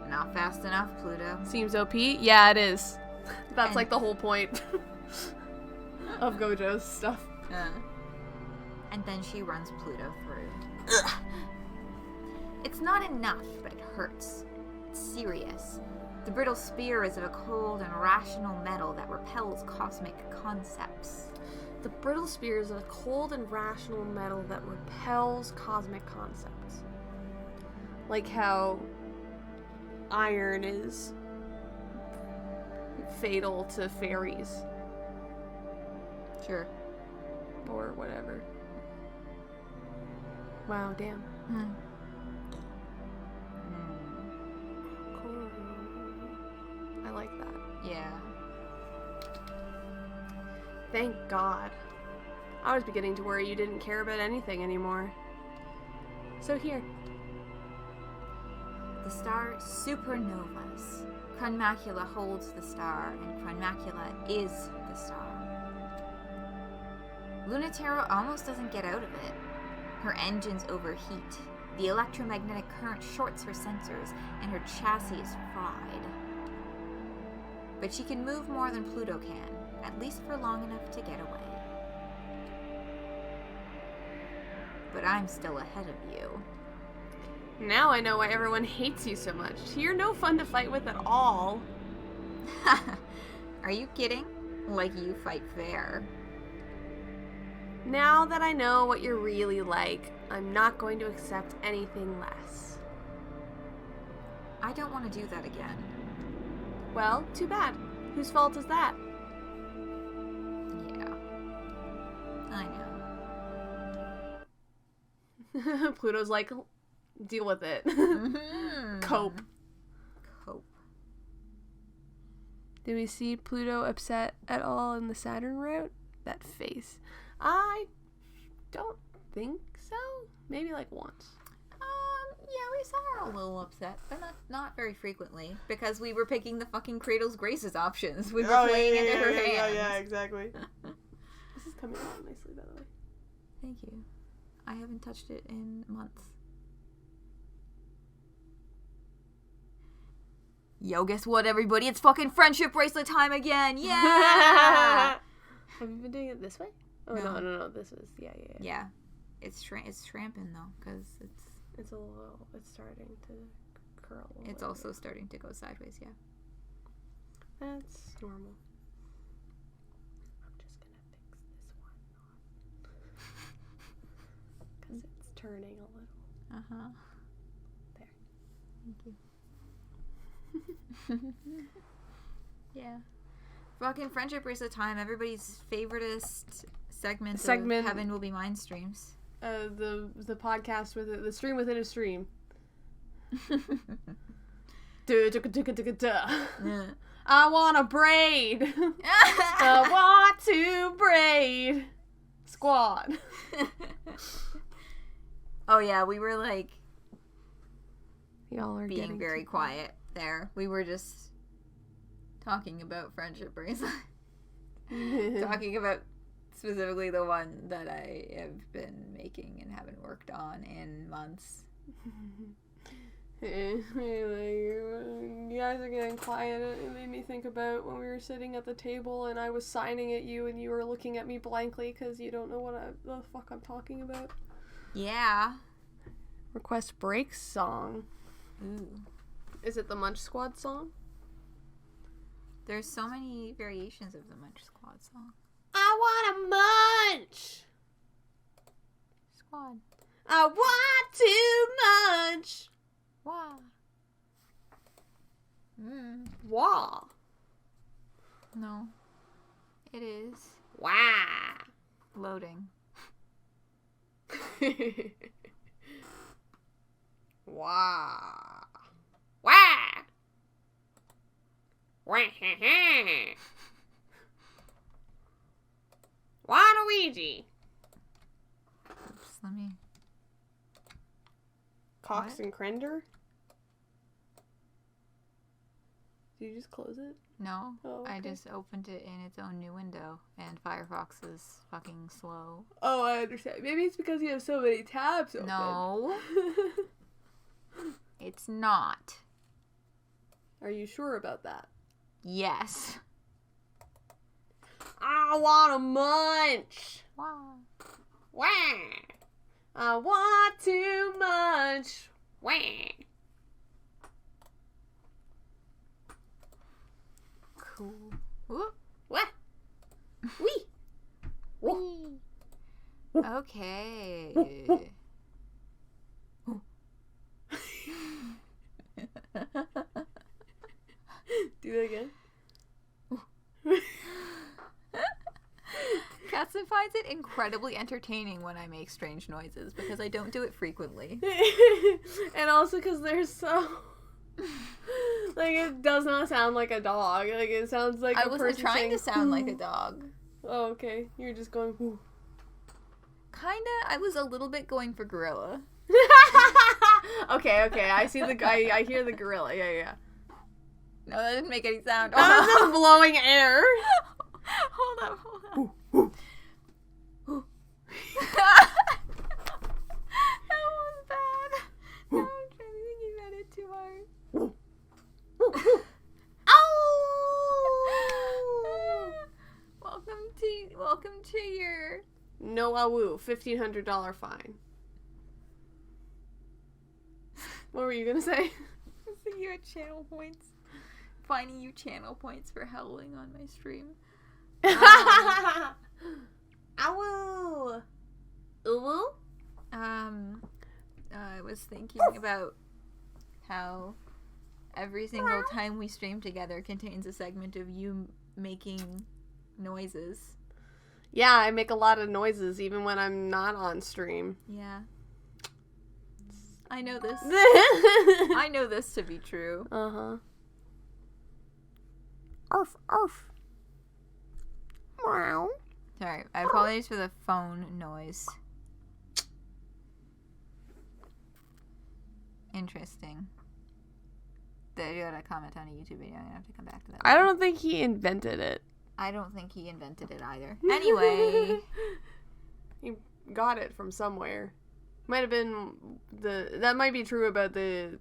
Not fast enough, Pluto. Seems OP? Yeah, it is. That's like the whole point of Gojo's stuff. And then she runs Pluto through. Ugh. It's not enough, but it hurts. It's serious. The brittle spear is of a cold and rational metal that repels cosmic concepts. The brittle spear is a cold and rational metal that repels cosmic concepts. Like how iron is fatal to fairies. Sure. Or whatever. Wow, damn. Cool. I like that. Yeah. Thank God. I was beginning to worry you didn't care about anything anymore. So here. The star supernovas. Chronmacula holds the star, and Chronmacula is the star. Lunaterra almost doesn't get out of it. Her engines overheat. The electromagnetic current shorts her sensors, and her chassis is fried. But she can move more than Pluto can, at least for long enough to get away. But I'm still ahead of you. Now I know why everyone hates you so much. You're no fun to fight with at all. Are you kidding? Like you fight fair. Now that I know what you're really like, I'm not going to accept anything less. I don't want to do that again. Well, too bad. Whose fault is that? Yeah. I know. Pluto's like, deal with it. Cope. Do we see Pluto upset at all in the Saturn route? That face. I don't think so. Maybe like once. Yeah, we saw her a little upset, but not very frequently, because we were picking the fucking Cradle's Graces options. We were playing into her hands. Yeah, exactly. This is coming out nicely, by the way. Thank you. I haven't touched it in months. Yo, guess what, everybody? It's fucking friendship bracelet time again. Yeah. Have you been doing it this way? Oh, no. This is, yeah. Yeah. It's tramping, though, because it's starting to curl. It's also starting to go sideways, yeah. That's normal. I'm just gonna fix this one. Because it's turning a little. Uh-huh. There. Thank you. Yeah. Fucking friendship bracelet time. Everybody's favoritist segment of Heaven Will Be Mine streams. The podcast with the stream within a stream. I want to braid. I want to braid. Squad. Oh yeah, we were like y'all are being very quiet there. We were just talking about friendship bracelet. Talking about specifically the one that I have been making and haven't worked on in months. You guys are getting quiet. It made me think about when we were sitting at the table and I was signing at you and you were looking at me blankly because you don't know what the fuck I'm talking about. Yeah. Request breaks song. Ooh. Is it the Munch Squad song? There's so many variations of the Munch Squad song. I want to munch. Squad. I want to munch. Wow. Wah. No. It is. Wah. Loading. Wah. Wah. Waluigi. Oops, let me... Cox What? and Crender? Did you just close it? No, Oh, okay. I just opened it in its own new window, and Firefox is fucking slow. Oh, I understand. Maybe it's because you have so many tabs open. No. It's not. Are you sure about that? Yes. I want to munch. Wow. Wah. I want to munch. Wah. Cool. Whoop. What? Wee. Wee. Okay. Do that again. Katzen finds it incredibly entertaining when I make strange noises because I don't do it frequently. And also because they're so... like, it does not sound like a dog. Like, it sounds like I a wasn't person trying saying, to sound like a "Whoo." dog. Oh, okay. You're just going, whoo. Kinda. I was a little bit going for gorilla. Okay. I see the guy. I hear the gorilla. Yeah. No, that didn't make any sound. That was just blowing air. Hold up. That was bad. No, I'm thinking about it too hard. Oh! Welcome to your... No awoo. $1,500 fine. What were you gonna say? You had channel points. Finding you channel points for howling on my stream. Awoo! Uwu? I was thinking about how every single time we stream together contains a segment of you making noises. Yeah, I make a lot of noises even when I'm not on stream. Yeah. I know this. I know this to be true. Uh-huh. Arf, arf. Meow. Sorry, I apologize for the phone noise. Interesting. You got a comment on a YouTube video. I'm gonna have to come back to that. I don't think he invented it. I don't think he invented it either. Anyway. He got it from somewhere. Might have been that might be true about the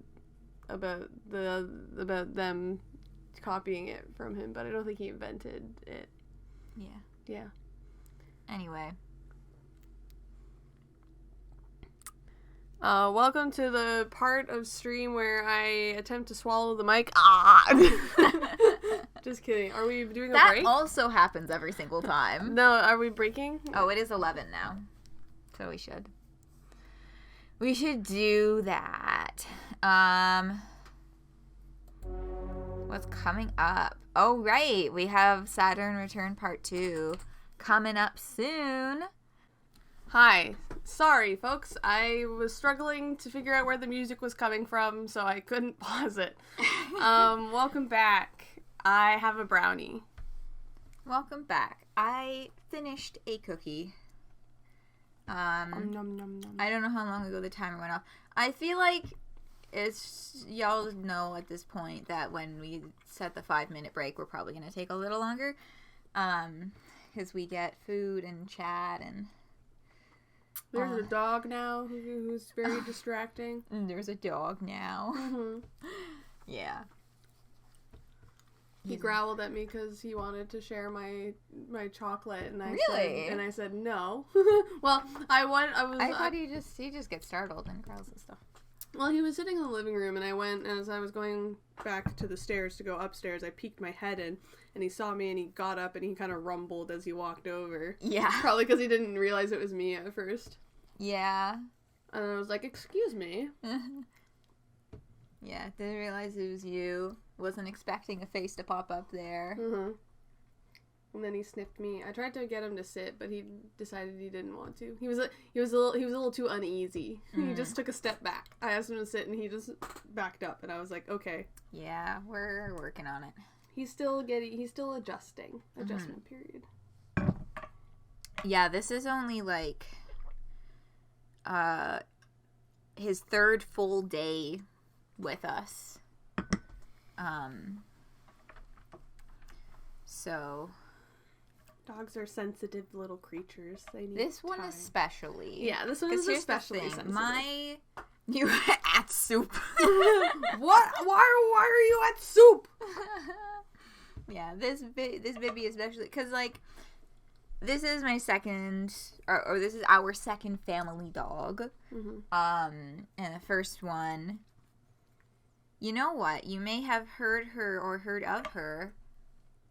about them copying it from him, but I don't think he invented it. Yeah. Yeah. Anyway. Welcome to the part of stream where I attempt to swallow the mic. Ah! Just kidding. Are we doing a break? That also happens every single time. No, are we breaking? Oh, it is 11 now. So we should. We should do that. What's coming up? Oh, right. We have Saturn Return Part 2 coming up soon. Hi. Sorry, folks. I was struggling to figure out where the music was coming from, so I couldn't pause it. Welcome back. I have a brownie. Welcome back. I finished a cookie. Nom, nom, nom. I don't know how long ago the timer went off. I feel like it's, y'all know at this point that when we set the 5-minute break, we're probably going to take a little longer. Because we get food and chat and... There's a dog now who's very distracting. There's a dog now. Mm-hmm. Yeah. He growled at me because he wanted to share my chocolate, and I said no. Well, I thought he just gets startled and growls and stuff. Well, he was sitting in the living room, and as I was going back to the stairs to go upstairs, I peeked my head in, and he saw me, and he got up, and he kind of rumbled as he walked over. Yeah. Probably because he didn't realize it was me at first. Yeah. And I was like, excuse me. Yeah, didn't realize it was you. Wasn't expecting a face to pop up there. Mm-hmm. And then he sniffed me. I tried to get him to sit, but he decided he didn't want to. He was a little too uneasy. He just took a step back. I asked him to sit, and he just backed up, and I was like, okay. Yeah, we're working on it. He's still adjusting. Adjustment period. Yeah, this is only like his third full day with us. So dogs are sensitive little creatures. They need this one time. Especially. Yeah, this one is especially sensitive. You at soup. What? Why are you at soup? Yeah, this baby especially because like this is my second or this is our second family dog. Mm-hmm. And the first one. You know what? You may have heard her or heard of her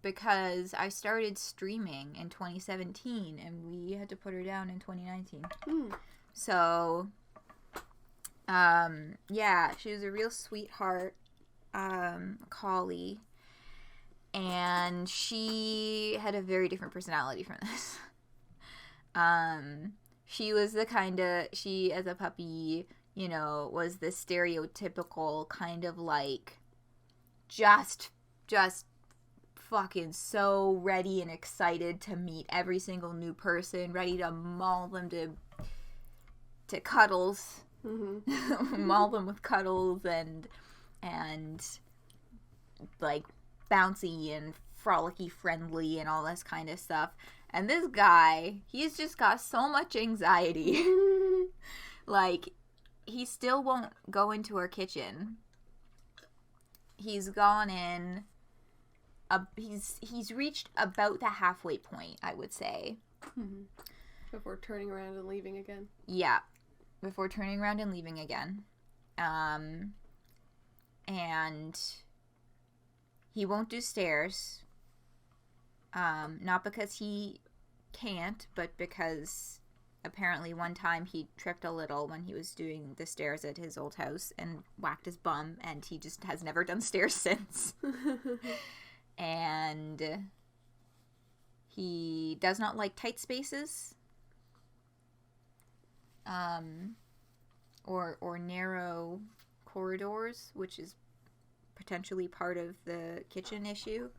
because I started streaming in 2017 and we had to put her down in 2019. So, yeah, she was a real sweetheart, collie, and she had a very different personality from this. She was the she, as a puppy, you know, was the stereotypical kind of like just fucking so ready and excited to meet every single new person, ready to maul them to cuddles. Mm-hmm. Maul them with cuddles and like bouncy and frolicky friendly and all this kind of stuff. And this guy, he's just got so much anxiety. Like, he still won't go into our kitchen. He's gone in. He's reached about the halfway point, I would say. Mm-hmm. Before turning around and leaving again. Yeah, before turning around and leaving again. And he won't do stairs. Not because he can't, but because apparently one time he tripped a little when he was doing the stairs at his old house and whacked his bum, and he just has never done stairs since. And he does not like tight spaces. Or narrow corridors, which is potentially part of the kitchen issue.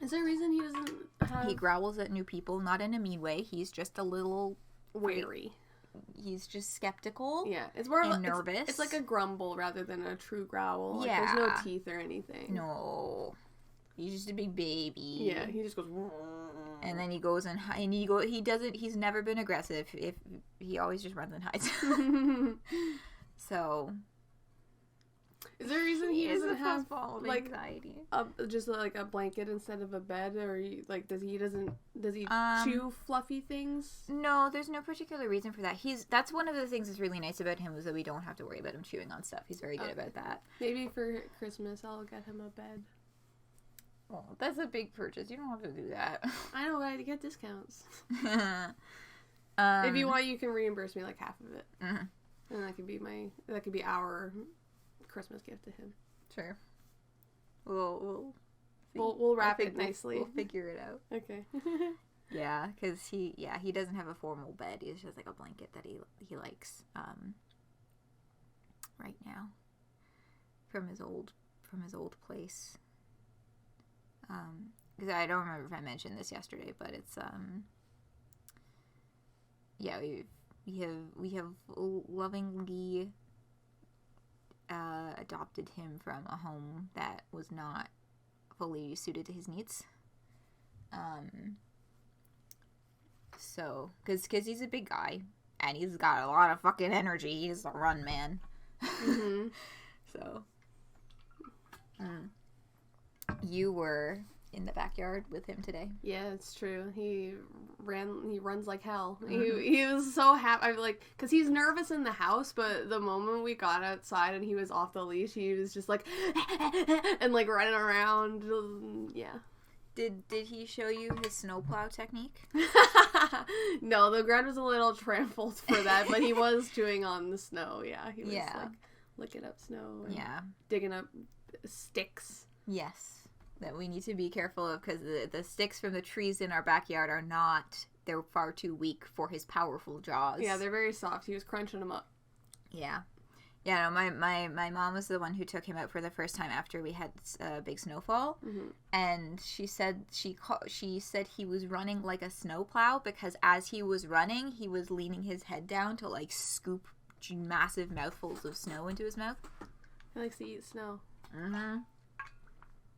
Is there a reason he doesn't have... He growls at new people, not in a mean way. He's just a little... wary. He's just skeptical. Yeah, it's more and nervous. It's like a grumble rather than a true growl. Yeah. Like, there's no teeth or anything. No. He's just a big baby. Yeah, he just goes... And then he goes and he's never been aggressive. If he always just runs and hides. So, Is there a reason he doesn't have like anxiety? Just like a blanket instead of a bed, or does he chew fluffy things? No, there's no particular reason for that. That's one of the things that's really nice about him is that we don't have to worry about him chewing on stuff. He's very good about that. Maybe for Christmas I'll get him a bed. Oh, that's a big purchase. You don't have to do that. I know, but I get discounts. If you want, you can reimburse me like half of it, and that could be our Christmas gift to him. Sure. We'll wrap it nicely. We'll figure it out. Okay. Yeah, because he doesn't have a formal bed. He just like a blanket that he likes right now from his old place. Because I don't remember if I mentioned this yesterday, but it's we have lovingly adopted him from a home that was not fully suited to his needs. So, because he's a big guy and he's got a lot of fucking energy. He's a run man. Mm-hmm. So, you were in the backyard with him today. Yeah, it's true. He runs like hell. He was so happy. Because he's nervous in the house, but the moment we got outside and he was off the leash, he was just like and like running around. Yeah. Did he show you his snowplow technique? No, the ground was a little trampled for that, but he was chewing on the snow. Yeah, he was like licking up snow and digging up sticks. Yes. That we need to be careful of because the sticks from the trees in our backyard they're far too weak for his powerful jaws. Yeah, they're very soft. He was crunching them up. Yeah. Yeah, no, my mom was the one who took him out for the first time after we had a big snowfall. Mm-hmm. And she said he was running like a snowplow because as he was running, he was leaning his head down to like scoop massive mouthfuls of snow into his mouth. He likes to eat snow. Mm-hmm.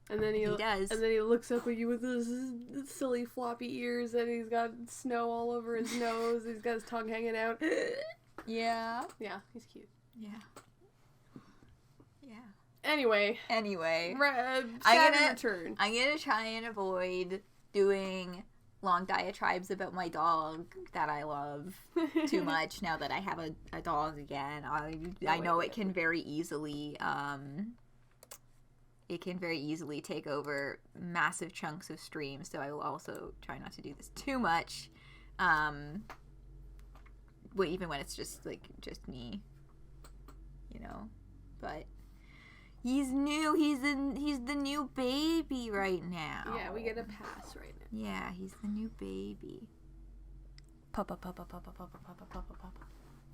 And then he does. And then he looks up at you with his silly floppy ears, and he's got snow all over his nose. He's got his tongue hanging out. Yeah. Yeah, he's cute. Yeah. Yeah. Anyway. Saturn Return. I'm gonna try and avoid doing long diatribes about my dog that I love too much now that I have a dog again. I know it can very easily take over massive chunks of stream, so I will also try not to do this too much. Even when it's just me, but he's new. He's the new baby right now. Yeah, we get a pass right now. Yeah, he's the new baby. Papa.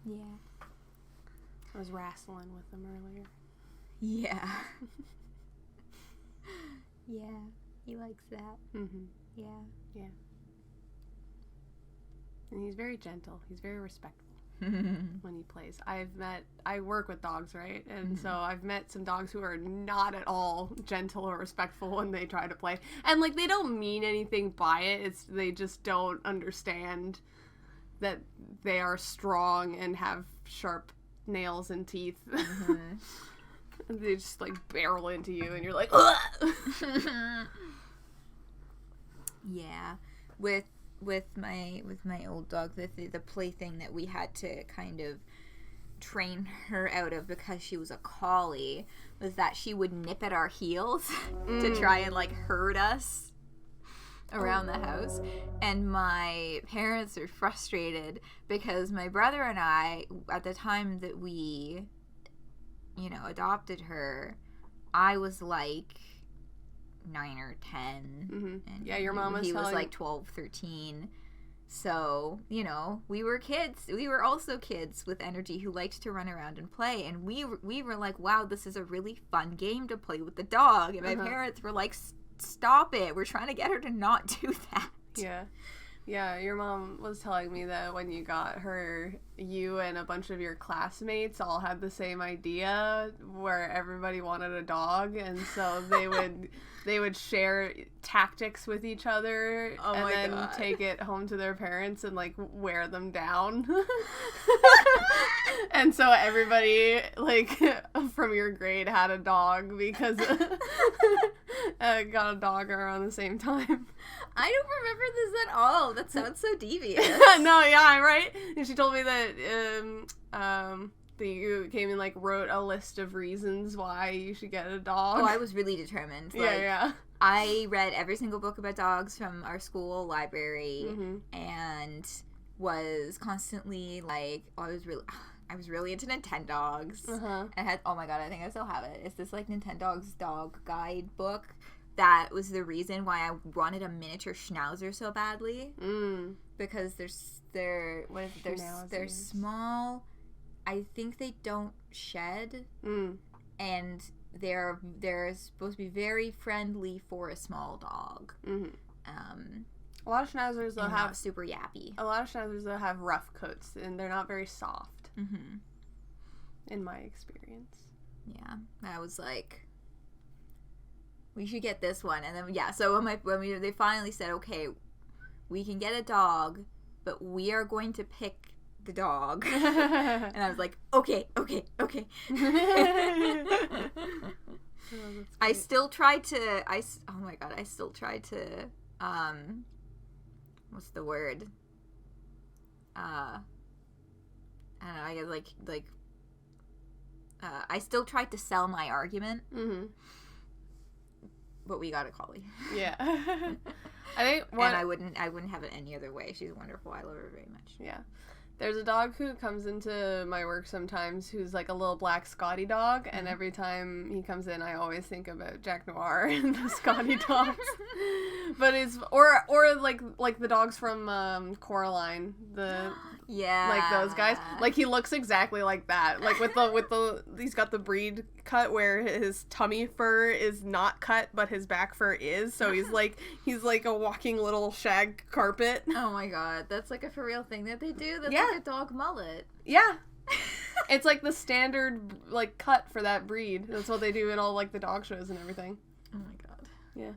Yeah. I was wrestling with him earlier. Yeah. Yeah, he likes that. Mm-hmm. Yeah. Yeah. And he's very gentle. He's very respectful when he plays. I work with dogs, right? And so I've met some dogs who are not at all gentle or respectful when they try to play. And like, they don't mean anything by it. They just don't understand that they are strong and have sharp nails and teeth. Mm-hmm. They just like barrel into you and you're like, ugh! Yeah. With my old dog, the plaything that we had to kind of train her out of because she was a collie was that she would nip at our heels to try and like herd us around the house. And my parents are frustrated because my brother and I, at the time that we adopted her, I was like 9 or 10. Mm-hmm. And yeah, your mom was he was like 12, 13. So, we were kids. We were also kids with energy who liked to run around and play. And we were like, wow, this is a really fun game to play with the dog. And my parents were like, stop it. We're trying to get her to not do that. Yeah. Yeah, your mom was telling me that when you got her, you and a bunch of your classmates all had the same idea where everybody wanted a dog, and so they would share tactics with each other and then take it home to their parents and like wear them down. And so everybody like from your grade had a dog because got a dog around the same time. I don't remember this at all. That sounds so devious. No, yeah, right? And she told me that that you came and like wrote a list of reasons why you should get a dog. Oh, I was really determined. Like, yeah. I read every single book about dogs from our school library and was constantly like, I was really into Nintendogs. I had, oh my god, I think I still have it. It's this like Nintendogs dog guide book. That was the reason why I wanted a miniature schnauzer so badly. Because they're small. I think they don't shed. And they're supposed to be very friendly for a small dog. A lot of schnauzers though have super yappy. A lot of schnauzers though have rough coats and they're not very soft. In my experience. Yeah, I was like, we should get this one, and then so when they finally said, okay, we can get a dog, but we are going to pick the dog, and I was like, okay. I still tried to what's the word? I don't know, I guess I still tried to sell my argument. But we got a collie. Yeah. I think and I wouldn't have it any other way. She's wonderful. I love her very much. Yeah. There's a dog who comes into my work sometimes who's like a little black Scotty dog, and every time he comes in I always think about Jack Noir and the Scotty dogs. But it's or like the dogs from Coraline, like those guys. Like he looks exactly like that. Like with the he's got the breed cut where his tummy fur is not cut but his back fur is. So he's like a walking little shag carpet. Oh my god, that's like a for real thing that they do. That's like a dog mullet. Yeah. It's like the standard like cut for that breed. That's what they do in all like the dog shows and everything. Oh my god. Yeah.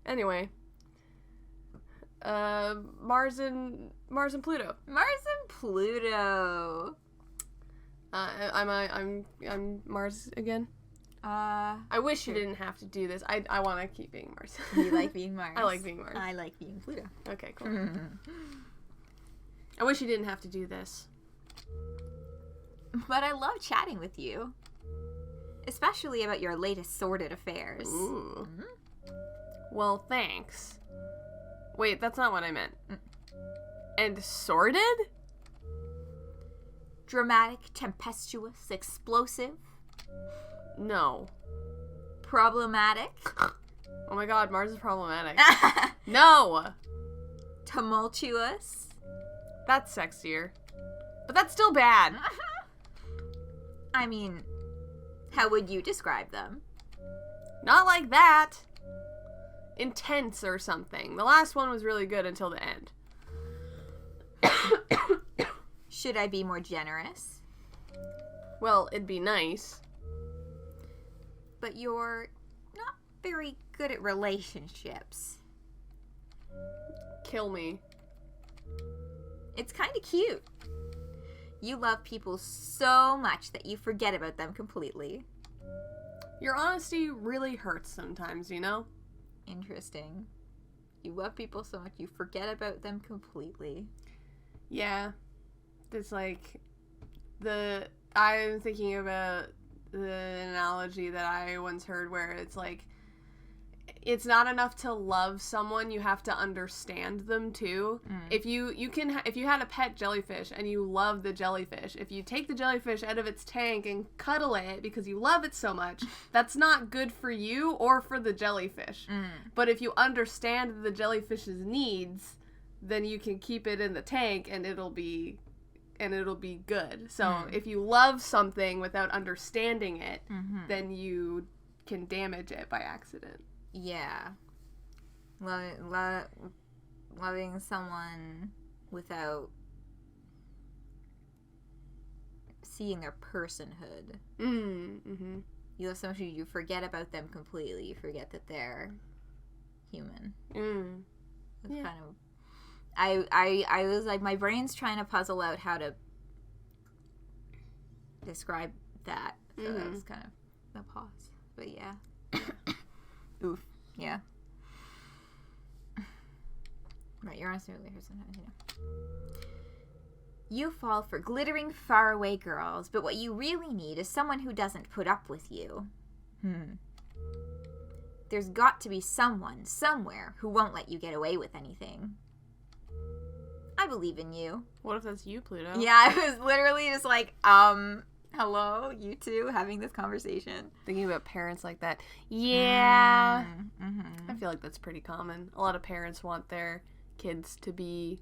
Anyway. Mars and Pluto. Mars and Pluto. I'm Mars again. I wish you didn't have to do this. I want to keep being Mars. You like being Mars. I like being Mars. I like being Pluto. Okay, cool. I wish you didn't have to do this. But I love chatting with you. Especially about your latest sordid affairs. Ooh. Well, thanks. Wait, that's not what I meant. And sordid? Dramatic, tempestuous, explosive. No. Problematic. Oh my god, Mars is problematic. No! Tumultuous. That's sexier. But that's still bad. I mean, how would you describe them? Not like that. Intense or something. The last one was really good until the end. Should I be more generous? Well, it'd be nice. But you're not very good at relationships. Kill me. It's kind of cute. You love people so much that you forget about them completely. Your honesty really hurts sometimes, you know? Interesting. You love people so much you forget about them completely. Yeah. It's like I'm thinking about the analogy that I once heard where it's like it's not enough to love someone, you have to understand them too. If you had a pet jellyfish and you love the jellyfish, if you take the jellyfish out of its tank and cuddle it because you love it so much, that's not good for you or for the jellyfish. But if you understand the jellyfish's needs, then you can keep it in the tank and it'll be good. So if you love something without understanding it, then you can damage it by accident. Yeah. loving someone without seeing their personhood. Mm-hmm. You love someone who you forget about them completely. You forget that they're human. It's kind of... I was like, my brain's trying to puzzle out how to describe that. So that was kind of a pause. But yeah. Oof. Yeah. Right, you're honestly really hurt sometimes, you know. You fall for glittering, faraway girls, but what you really need is someone who doesn't put up with you. There's got to be someone, somewhere, who won't let you get away with anything. I believe in you. What if that's you, Pluto? Yeah, I was literally just like, hello, you two, having this conversation. Thinking about parents like that. Yeah. Mm-hmm. I feel like that's pretty common. A lot of parents want their kids to be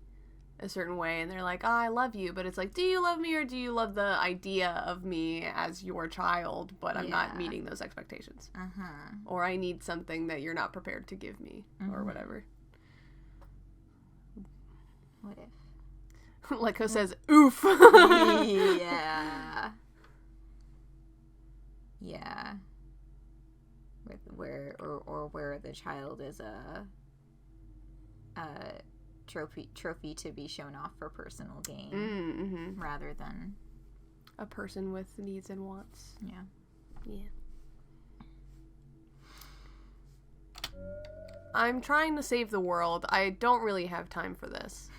a certain way, and they're like, oh, I love you, but it's like, do you love me, or do you love the idea of me as your child, but I'm not meeting those expectations. Or I need something that you're not prepared to give me, or whatever. What if? Like who says, oof. Yeah. Yeah. Where the child is a trophy to be shown off for personal gain, rather than a person with needs and wants. Yeah. I'm trying to save the world. I don't really have time for this.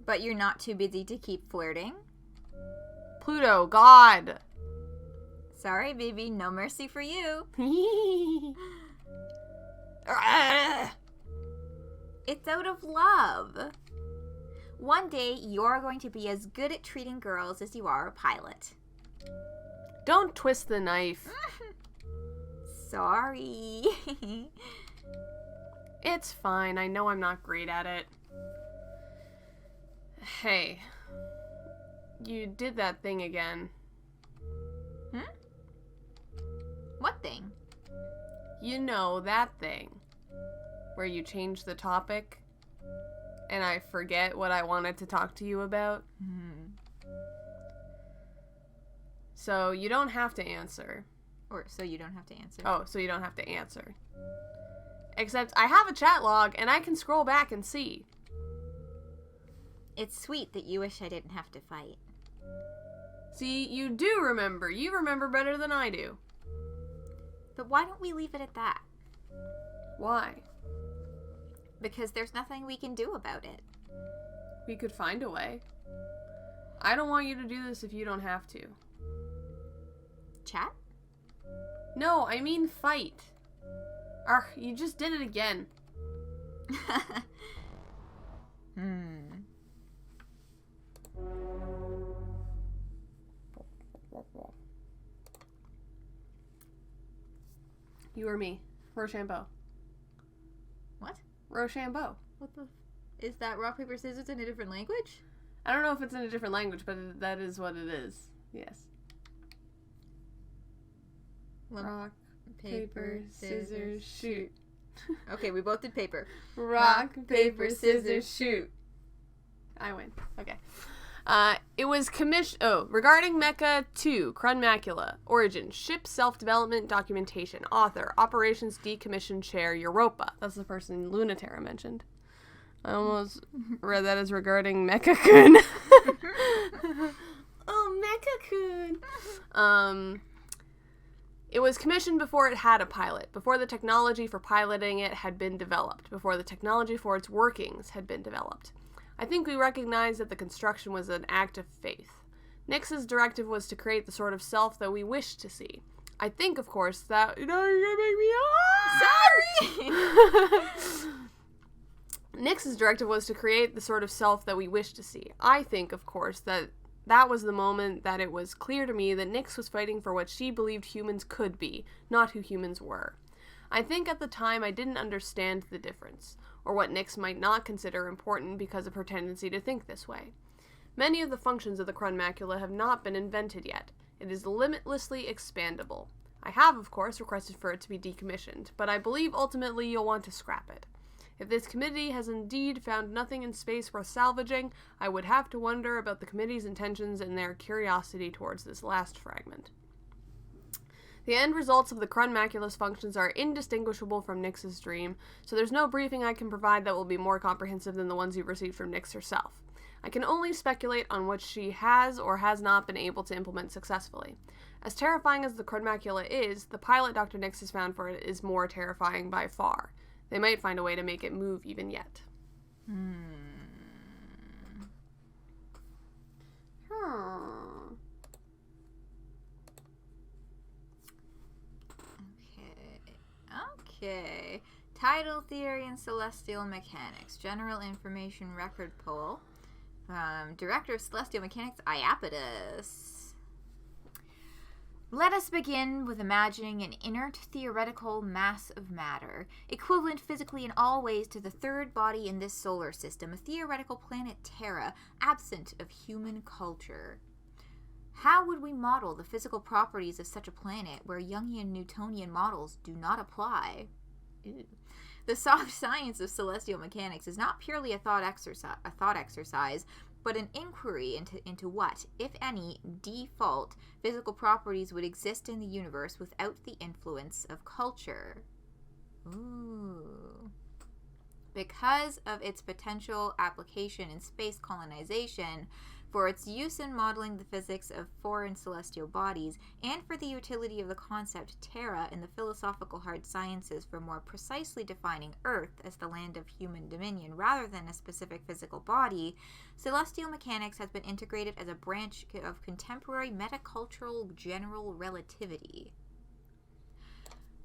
But you're not too busy to keep flirting? Pluto, God! Sorry, baby, no mercy for you. It's out of love. One day, you're going to be as good at treating girls as you are a pilot. Don't twist the knife. Sorry. It's fine. I know I'm not great at it. Hey. You did that thing again. What thing? You know, that thing. Where you change the topic, and I forget what I wanted to talk to you about. So you don't have to answer. So you don't have to answer. Oh, so you don't have to answer. Except I have a chat log, and I can scroll back and see. It's sweet that you wish I didn't have to fight. See, you do remember. You remember better than I do. But why don't we leave it at that? Why? Because there's nothing we can do about it. We could find a way. I don't want you to do this if you don't have to. Chat? No, I mean fight. Argh, you just did it again. You or me. Rochambeau. What? Rochambeau. What the... Is that rock, paper, scissors in a different language? I don't know if it's in a different language, but that is what it is. Yes. Rock, paper, scissors, shoot. Okay, we both did paper. Rock, paper, scissors, shoot. I win. Okay. It was regarding Mecha 2, Crunmacula. Origin, ship self-development documentation. Author, operations decommission chair, Europa. That's the person Lunatera mentioned. I almost read that as regarding Mecha-kun. Oh, Mecha-kun. It was commissioned before it had a pilot, before the technology for piloting it had been developed, before the technology for its workings had been developed. I think we recognize that the construction was an act of faith. Nix's directive was to create the sort of self that we wished to see. I think, of course, that... You know, you're gonna make me... Sorry! Nix's directive was to create the sort of self that we wished to see. I think, of course, that was the moment that it was clear to me that Nix was fighting for what she believed humans could be, not who humans were. I think at the time I didn't understand the difference, or what Nix might not consider important because of her tendency to think this way. Many of the functions of the Crunmacula have not been invented yet. It is limitlessly expandable. I have, of course, requested for it to be decommissioned, but I believe ultimately you'll want to scrap it. If this committee has indeed found nothing in space worth salvaging, I would have to wonder about the committee's intentions and their curiosity towards this last fragment. The end results of the Crunmaculus functions are indistinguishable from Nyx's dream, so there's no briefing I can provide that will be more comprehensive than the ones you've received from Nyx herself. I can only speculate on what she has or has not been able to implement successfully. As terrifying as the Crunmacula is, the pilot Dr. Nyx has found for it is more terrifying by far. They might find a way to make it move even yet. Okay. Tidal theory and celestial mechanics. General information record poll. Director of Celestial Mechanics, Iapetus. Let us begin with imagining an inert theoretical mass of matter, equivalent physically in all ways to the third body in this solar system, a theoretical planet Terra, absent of human culture. How would we model the physical properties of such a planet where Jungian Newtonian models do not apply? Ew. The soft science of celestial mechanics is not purely a thought exercise, but an inquiry into what, if any, default physical properties would exist in the universe without the influence of culture. Ooh. Because of its potential application in space colonization, for its use in modeling the physics of foreign celestial bodies, and for the utility of the concept Terra in the philosophical hard sciences for more precisely defining Earth as the land of human dominion rather than a specific physical body, celestial mechanics has been integrated as a branch of contemporary metacultural general relativity.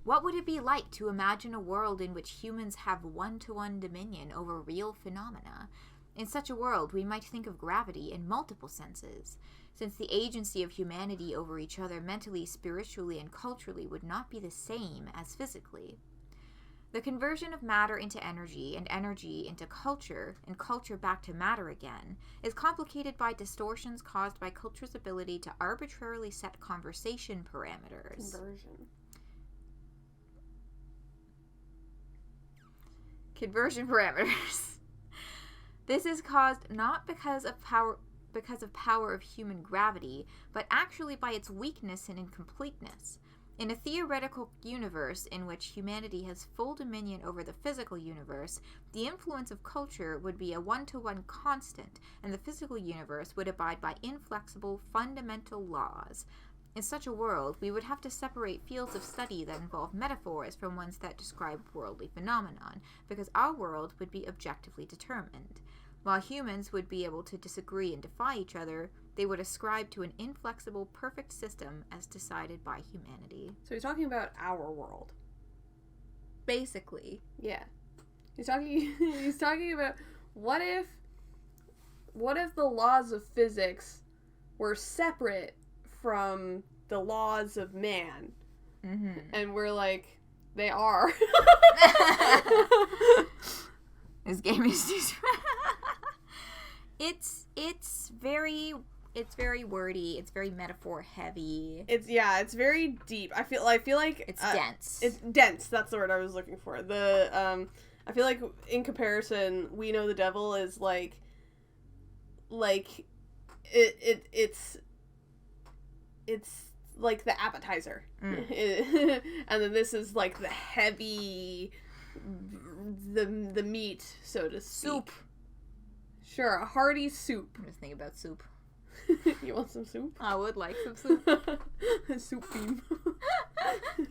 What would it be like to imagine a world in which humans have one-to-one dominion over real phenomena? In such a world, we might think of gravity in multiple senses, since the agency of humanity over each other mentally, spiritually, and culturally would not be the same as physically. The conversion of matter into energy, and energy into culture, and culture back to matter again, is complicated by distortions caused by culture's ability to arbitrarily set conversation parameters. Conversion parameters. This is caused not because of power of human gravity, but actually by its weakness and incompleteness. In a theoretical universe in which humanity has full dominion over the physical universe, the influence of culture would be a one-to-one constant, and the physical universe would abide by inflexible, fundamental laws. In such a world, we would have to separate fields of study that involve metaphors from ones that describe worldly phenomenon, because our world would be objectively determined. While humans would be able to disagree and defy each other, they would ascribe to an inflexible, perfect system as decided by humanity. So he's talking about our world. Basically. Yeah. He's talking about what if the laws of physics were separate from the laws of man? Mm-hmm. And we're like, they are. This game is just it's very wordy. It's very metaphor heavy. It's very deep. I feel like it's dense. It's dense. That's the word I was looking for. I feel like in comparison, We Know the Devil is like it's like the appetizer. And then this is like the heavy, the meat, so to speak. Soup. Sure, a hearty soup. I'm just thinking about soup. You want some soup? I would like some soup. A soup beam. The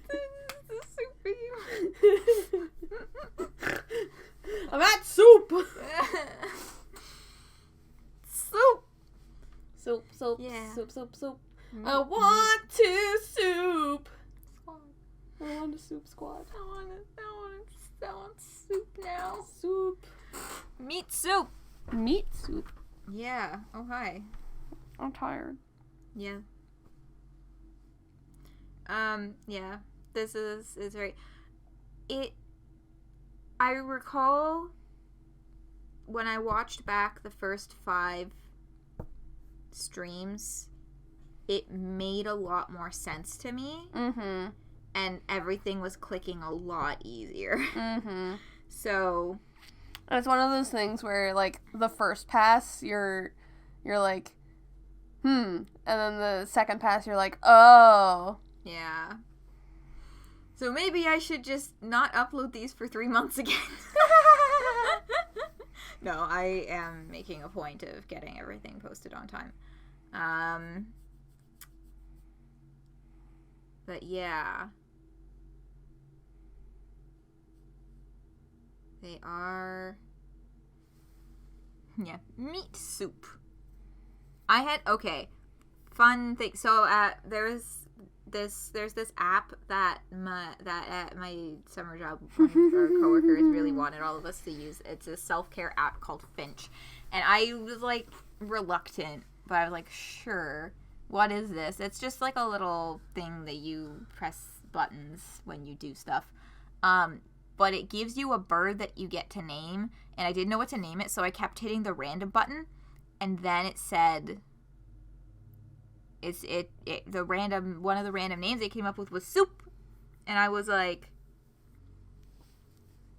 soup beam. I'm at soup! Soup. Yeah. Soup. I want to soup. Squad. I want a soup squad. I want soup now. Soup. Meat soup. Meat soup. Yeah. Oh, hi. I'm tired. Yeah. Yeah. This is very... I recall when I watched back the first 5 streams, it made a lot more sense to me. Mm-hmm. And everything was clicking a lot easier. Mm-hmm. So, And it's one of those things where, like, the first pass, you're like, and then the second pass, you're like, oh. Yeah. So maybe I should just not upload these for 3 months again. No, I am making a point of getting everything posted on time. But yeah. They are... Yeah, meat soup. I had... Okay. Fun thing. So, there's this app that my summer job, one of our coworkers really wanted all of us to use. It's a self-care app called Finch. And I was, like, reluctant. But I was like, sure. What is this? It's just, like, a little thing that you press buttons when you do stuff. But it gives you a bird that you get to name. And I didn't know what to name it, so I kept hitting the random button. And then it said... one of the random names they came up with was Soup. And I was like,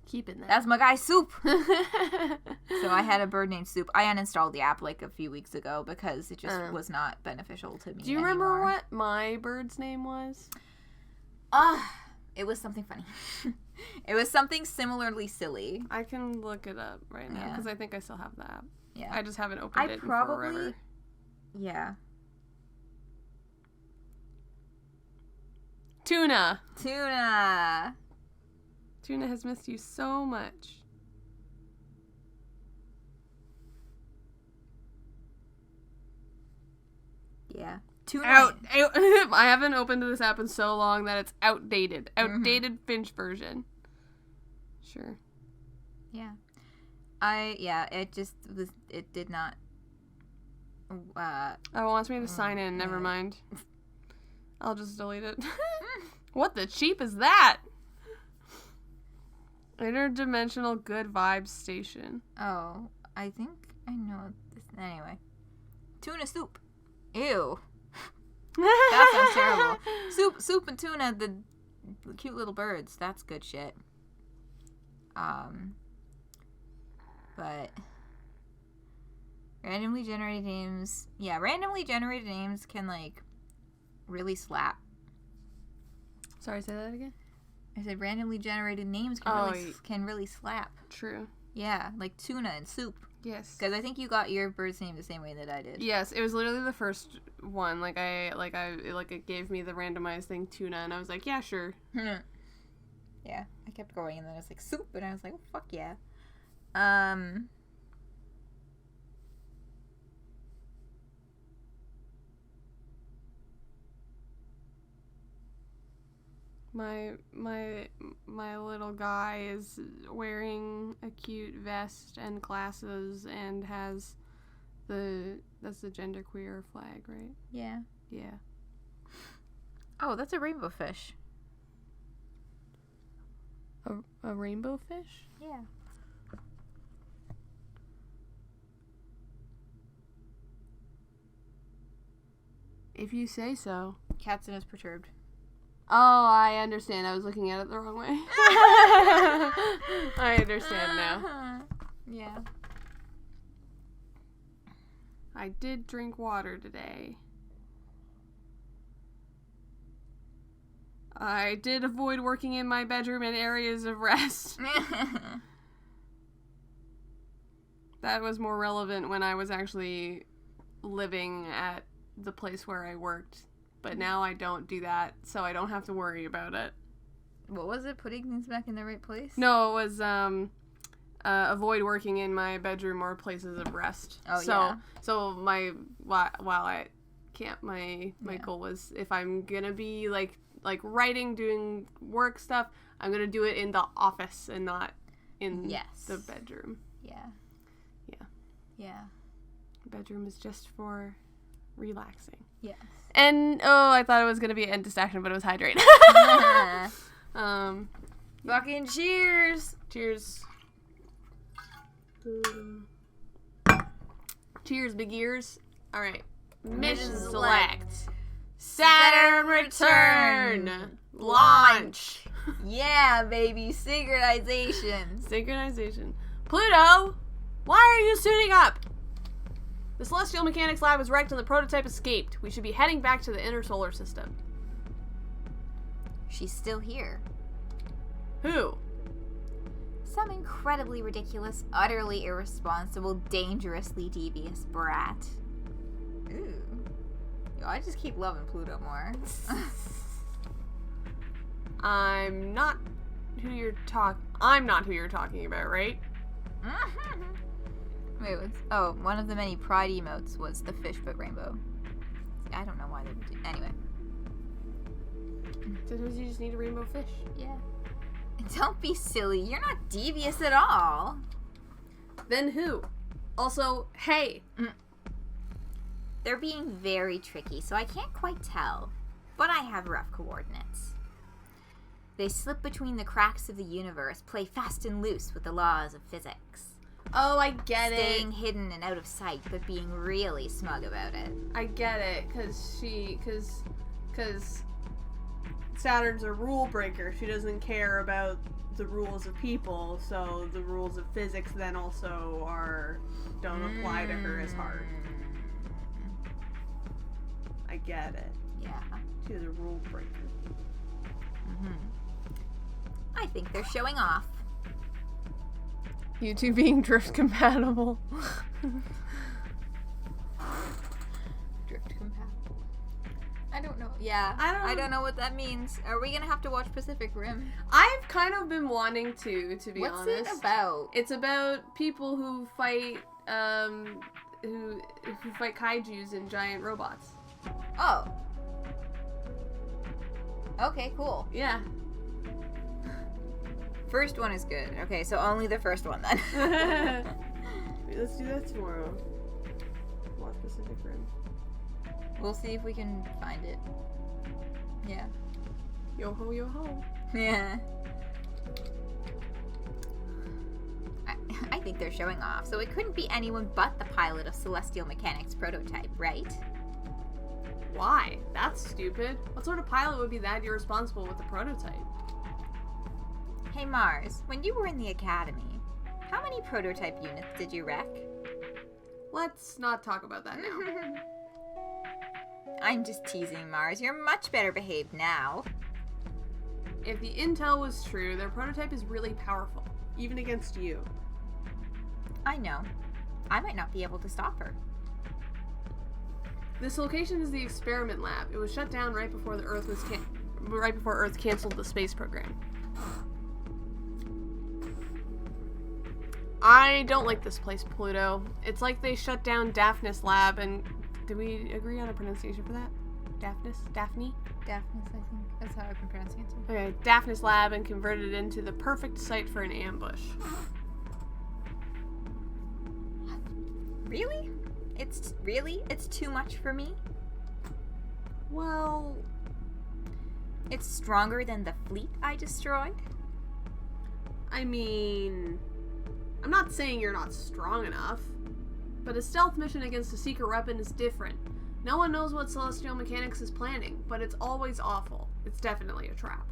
keeping that. That's my guy Soup. So I had a bird named Soup. I uninstalled the app like a few weeks ago because it just was not beneficial to me. Do you remember what my bird's name was? It was something funny. It was something similarly silly. I can look it up right now because I think I still have the app. Yeah. I just haven't opened it in forever. Yeah. Tuna. Tuna has missed you so much. Yeah. Tuna. I haven't opened this app in so long that it's outdated. Outdated Finch version. Sure. Yeah. It just was, it did not. It wants me to sign in. Never mind. I'll just delete it. What the cheap is that? Interdimensional good vibes station. Oh, I think I know this. Anyway. Tuna soup. Ew. That sounds terrible. Soup and tuna, the cute little birds. That's good shit. But randomly generated names. Yeah, randomly generated names can, like, really slap. Sorry, say that again? I said randomly generated names can really slap. True. Yeah, like tuna and soup. Yes. Because I think you got your bird's name the same way that I did. Yes, it was literally the first one. It gave me the randomized thing, tuna, and I was like, yeah, sure. Yeah, I kept going, and then I was like, soup, and I was like, oh, fuck yeah. My little guy is wearing a cute vest and glasses and has that's the genderqueer flag, right? Yeah. Yeah. Oh, that's a rainbow fish. A rainbow fish? Yeah. If you say so. Catson is perturbed. Oh, I understand. I was looking at it the wrong way. I understand now. Yeah. I did drink water today. I did avoid working in my bedroom in areas of rest. That was more relevant when I was actually living at the place where I worked. But now I don't do that, so I don't have to worry about it. What was it? Putting things back in the right place? No, it was avoid working in my bedroom or places of rest. Oh, yeah. So while I can't, my goal was if I'm gonna be like writing, doing work stuff, I'm gonna do it in the office and not in the bedroom. Yeah. Yeah. Yeah. Bedroom is just for relaxing. Yes. And I thought it was gonna be an distraction, but it was hydrate. Fucking cheers. Cheers. Cheers, big ears. All right. Mission select. Saturn Return. Launch. Yeah, baby. Synchronization. Synchronization. Pluto! Why are you suiting up? The Celestial Mechanics Lab was wrecked and the prototype escaped. We should be heading back to the inner solar system. She's still here. Who? Some incredibly ridiculous, utterly irresponsible, dangerously devious brat. Ooh. Yo, I just keep loving Pluto more. I'm not who you're talking about, right? Wait, what's... Oh, one of the many pride emotes was the fish foot rainbow. I don't know why they would do... Anyway. Sometimes you just need a rainbow fish. Yeah. Don't be silly. You're not devious at all. Then who? Also, hey. They're being very tricky, so I can't quite tell. But I have rough coordinates. They slip between the cracks of the universe, play fast and loose with the laws of physics. Oh, I get it. Staying hidden and out of sight, but being really smug about it. I get it, cause Saturn's a rule breaker. She doesn't care about the rules of people, so the rules of physics then also don't apply to her as hard. I get it. Yeah. She's a rule breaker. I think they're showing off. You two being drift compatible. Drift compatible. I don't know. Yeah. I don't know what that means. Are we gonna have to watch Pacific Rim? I've kind of been wanting to be What's honest. What's it about? It's about people who fight who fight kaijus and giant robots. Oh. Okay, cool. Yeah. First one is good. Okay, so only the first one then. Wait, let's do that tomorrow. Watch Pacific Rim. We'll see if we can find it. Yeah. Yo ho, yo ho. Yeah. I think they're showing off, so it couldn't be anyone but the pilot of Celestial Mechanics prototype, right? Why? That's stupid. What sort of pilot would be that irresponsible with the prototype? Hey Mars, when you were in the academy, how many prototype units did you wreck? Let's not talk about that now. I'm just teasing, Mars. You're much better behaved now. If the intel was true, their prototype is really powerful, even against you. I know. I might not be able to stop her. This location is the experiment lab. It was shut down right before Earth canceled the space program. I don't like this place, Pluto. It's like they shut down Daphnis Lab and... Did we agree on a pronunciation for that? Daphnis? Daphne? Daphnis, I think. That's how I've been pronouncing it too. Okay, Daphnis Lab and converted it into the perfect site for an ambush. Really? It's too much for me? Well... It's stronger than the fleet I destroyed? I mean... I'm not saying you're not strong enough, but a stealth mission against a secret weapon is different. No one knows what Celestial Mechanics is planning, but it's always awful. It's definitely a trap.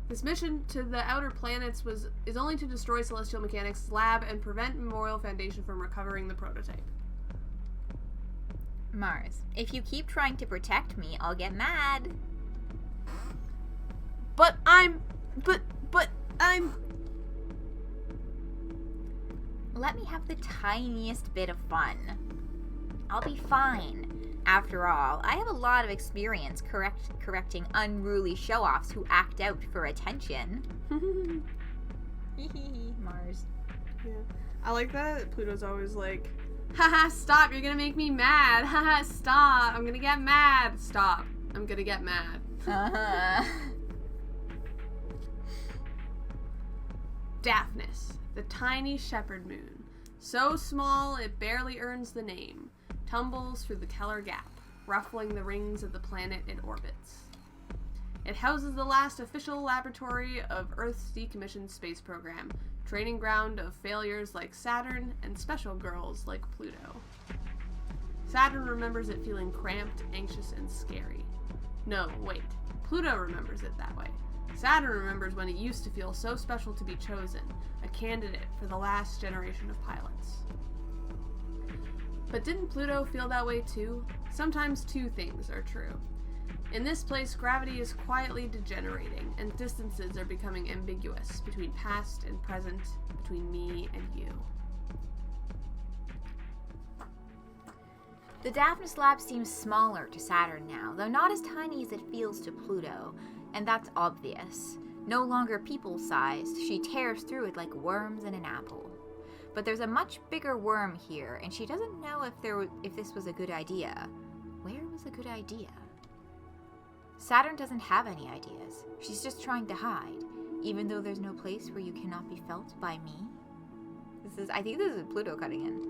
This mission to the outer planets is only to destroy Celestial Mechanics' lab and prevent Memorial Foundation from recovering the prototype. Mars, if you keep trying to protect me, I'll get mad. But I'm... Let me have the tiniest bit of fun. I'll be fine. After all, I have a lot of experience correcting unruly show-offs who act out for attention. Mars. Yeah. I like that Pluto's always like, haha, stop, you're gonna make me mad. Haha, stop, I'm gonna get mad. Stop, I'm gonna get mad. Daphnis, the tiny shepherd moon. So small it barely earns the name. Tumbles through the Keller Gap, ruffling the rings of the planet it orbits. It houses the last official laboratory of Earth's decommissioned space program, training ground of failures like Saturn and special girls like Pluto. Saturn remembers it feeling cramped, anxious, and scary. No, wait. Pluto remembers it that way. Saturn remembers when it used to feel so special to be chosen, a candidate for the last generation of pilots. But didn't Pluto feel that way too? Sometimes two things are true. In this place, gravity is quietly degenerating, and distances are becoming ambiguous between past and present, between me and you. The Daphnis lab seems smaller to Saturn now, though not as tiny as it feels to Pluto, and that's obvious. No longer people-sized, she tears through it like worms in an apple. But there's a much bigger worm here, and she doesn't know if this was a good idea. Where was a good idea? Saturn doesn't have any ideas. She's just trying to hide, even though there's no place where you cannot be felt by me. I think this is Pluto cutting in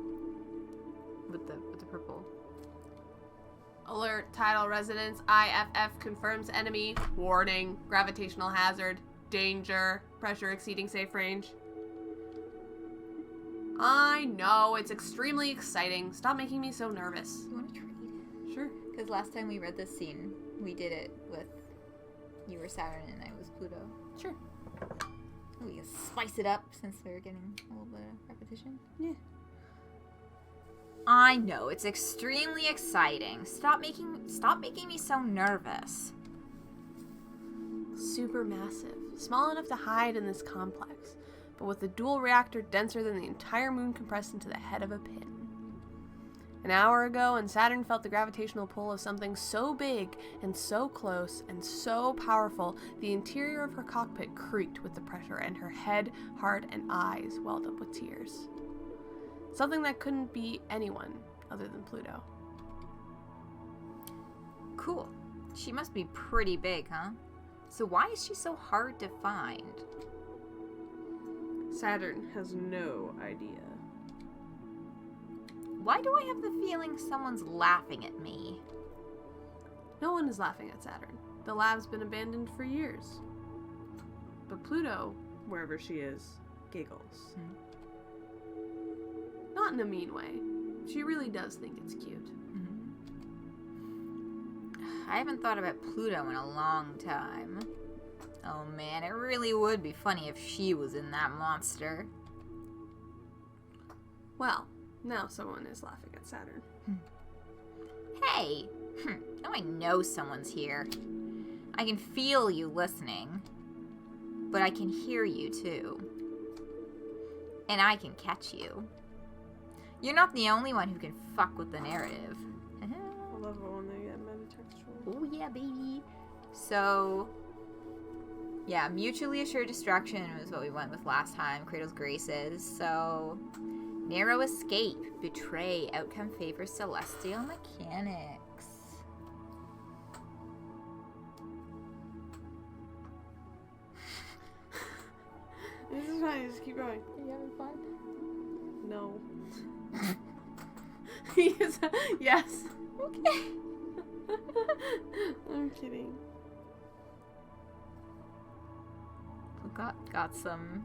with the purple. Alert, tidal residence, IFF confirms enemy, warning, gravitational hazard, danger, pressure exceeding safe range. I know, it's extremely exciting. Stop making me so nervous. You want to trade it? Sure. Because last time we read this scene, we did it with you were Saturn and I was Pluto. Sure. We can spice it up since we're getting a little bit of repetition. Yeah. I know, it's extremely exciting. Stop making me so nervous. Supermassive. Small enough to hide in this complex, but with a dual reactor denser than the entire moon compressed into the head of a pin. An hour ago, and Saturn felt the gravitational pull of something so big and so close and so powerful, the interior of her cockpit creaked with the pressure, and her head, heart, and eyes welled up with tears. Something that couldn't be anyone other than Pluto. Cool. She must be pretty big, huh? So why is she so hard to find? Saturn has no idea. Why do I have the feeling someone's laughing at me? No one is laughing at Saturn. The lab's been abandoned for years. But Pluto, Wherever she is, giggles. not in a mean way. She really does think it's cute. I haven't thought about Pluto in a long time. Oh man, it really would be funny if she was in that monster. Well, now someone is laughing at Saturn. Hey! Now I know someone's here. I can feel you listening. But I can hear you too. And I can catch you. You're not the only one who can fuck with the narrative. I love it when they get metatextual. Oh yeah, baby. So, yeah, mutually assured destruction was what we went with last time. Cradle's graces. So, narrow escape, betray, outcome favors celestial mechanics. This is fine, just keep going. Are you having fun? No. Yes. Okay. I'm kidding. Got some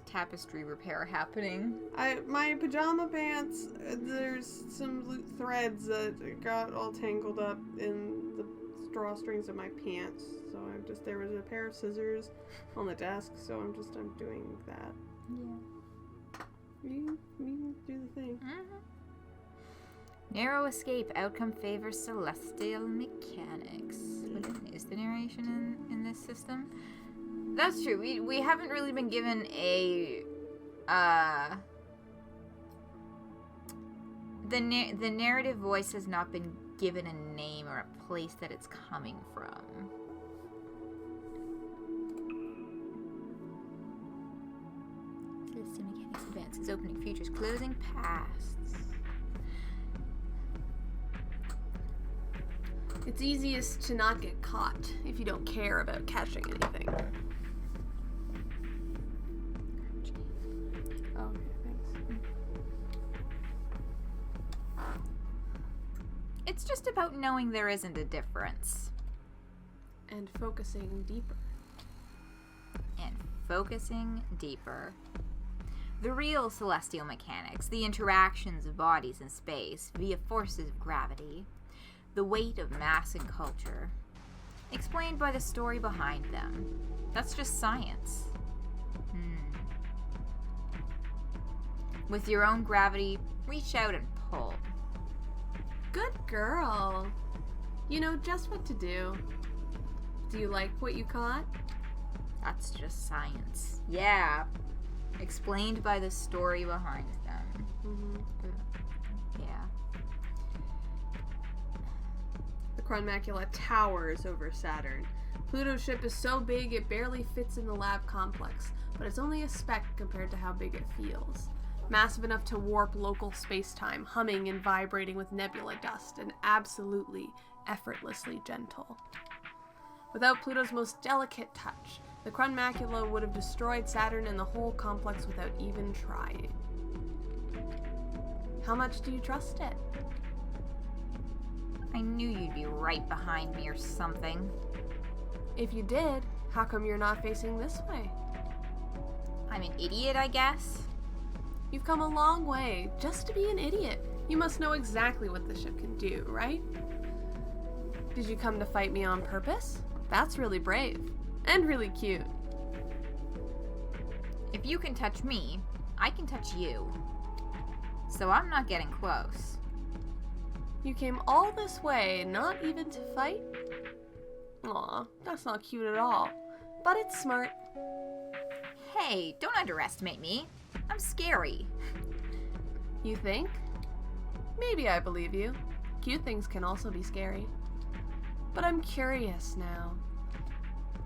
tapestry repair happening. My pajama pants, there's some threads that got all tangled up in the drawstrings of my pants. So there was a pair of scissors on the desk, so I'm doing that. Yeah. You do the thing. Narrow escape, outcome favors celestial mechanics. What is the narration in this system? That's true. We haven't really been given a the narrative voice has not been given a name or a place that it's coming from. Celestial mechanics advances, opening futures, closing pasts. It's easiest to not get caught if you don't care about catching anything. Oh, okay, thanks. It's just about knowing there isn't a difference. And focusing deeper. And focusing deeper. The real celestial mechanics, the interactions of bodies in space via forces of gravity, the weight of mass and culture. Explained by the story behind them. That's just science. With your own gravity, reach out and pull. Good girl. You know just what to do. Do you like what you caught? That's just science. Yeah. Explained by the story behind them. Yeah. The Chronmacula towers over Saturn. Pluto's ship is so big it barely fits in the lab complex, but it's only a speck compared to how big it feels. Massive enough to warp local space-time, humming and vibrating with nebula dust, and absolutely, effortlessly gentle. Without Pluto's most delicate touch, the Chronmacula would have destroyed Saturn and the whole complex without even trying. How much do you trust it? I knew you'd be right behind me or something. If you did, how come you're not facing this way? I'm an idiot, I guess. You've come a long way just to be an idiot. You must know exactly what the ship can do, right? Did you come to fight me on purpose? That's really brave. And really cute. If you can touch me, I can touch you. So I'm not getting close. You came all this way, not even to fight? Aw, that's not cute at all. But it's smart. Hey, don't underestimate me. I'm scary. You think? Maybe I believe you. Cute things can also be scary. But I'm curious now.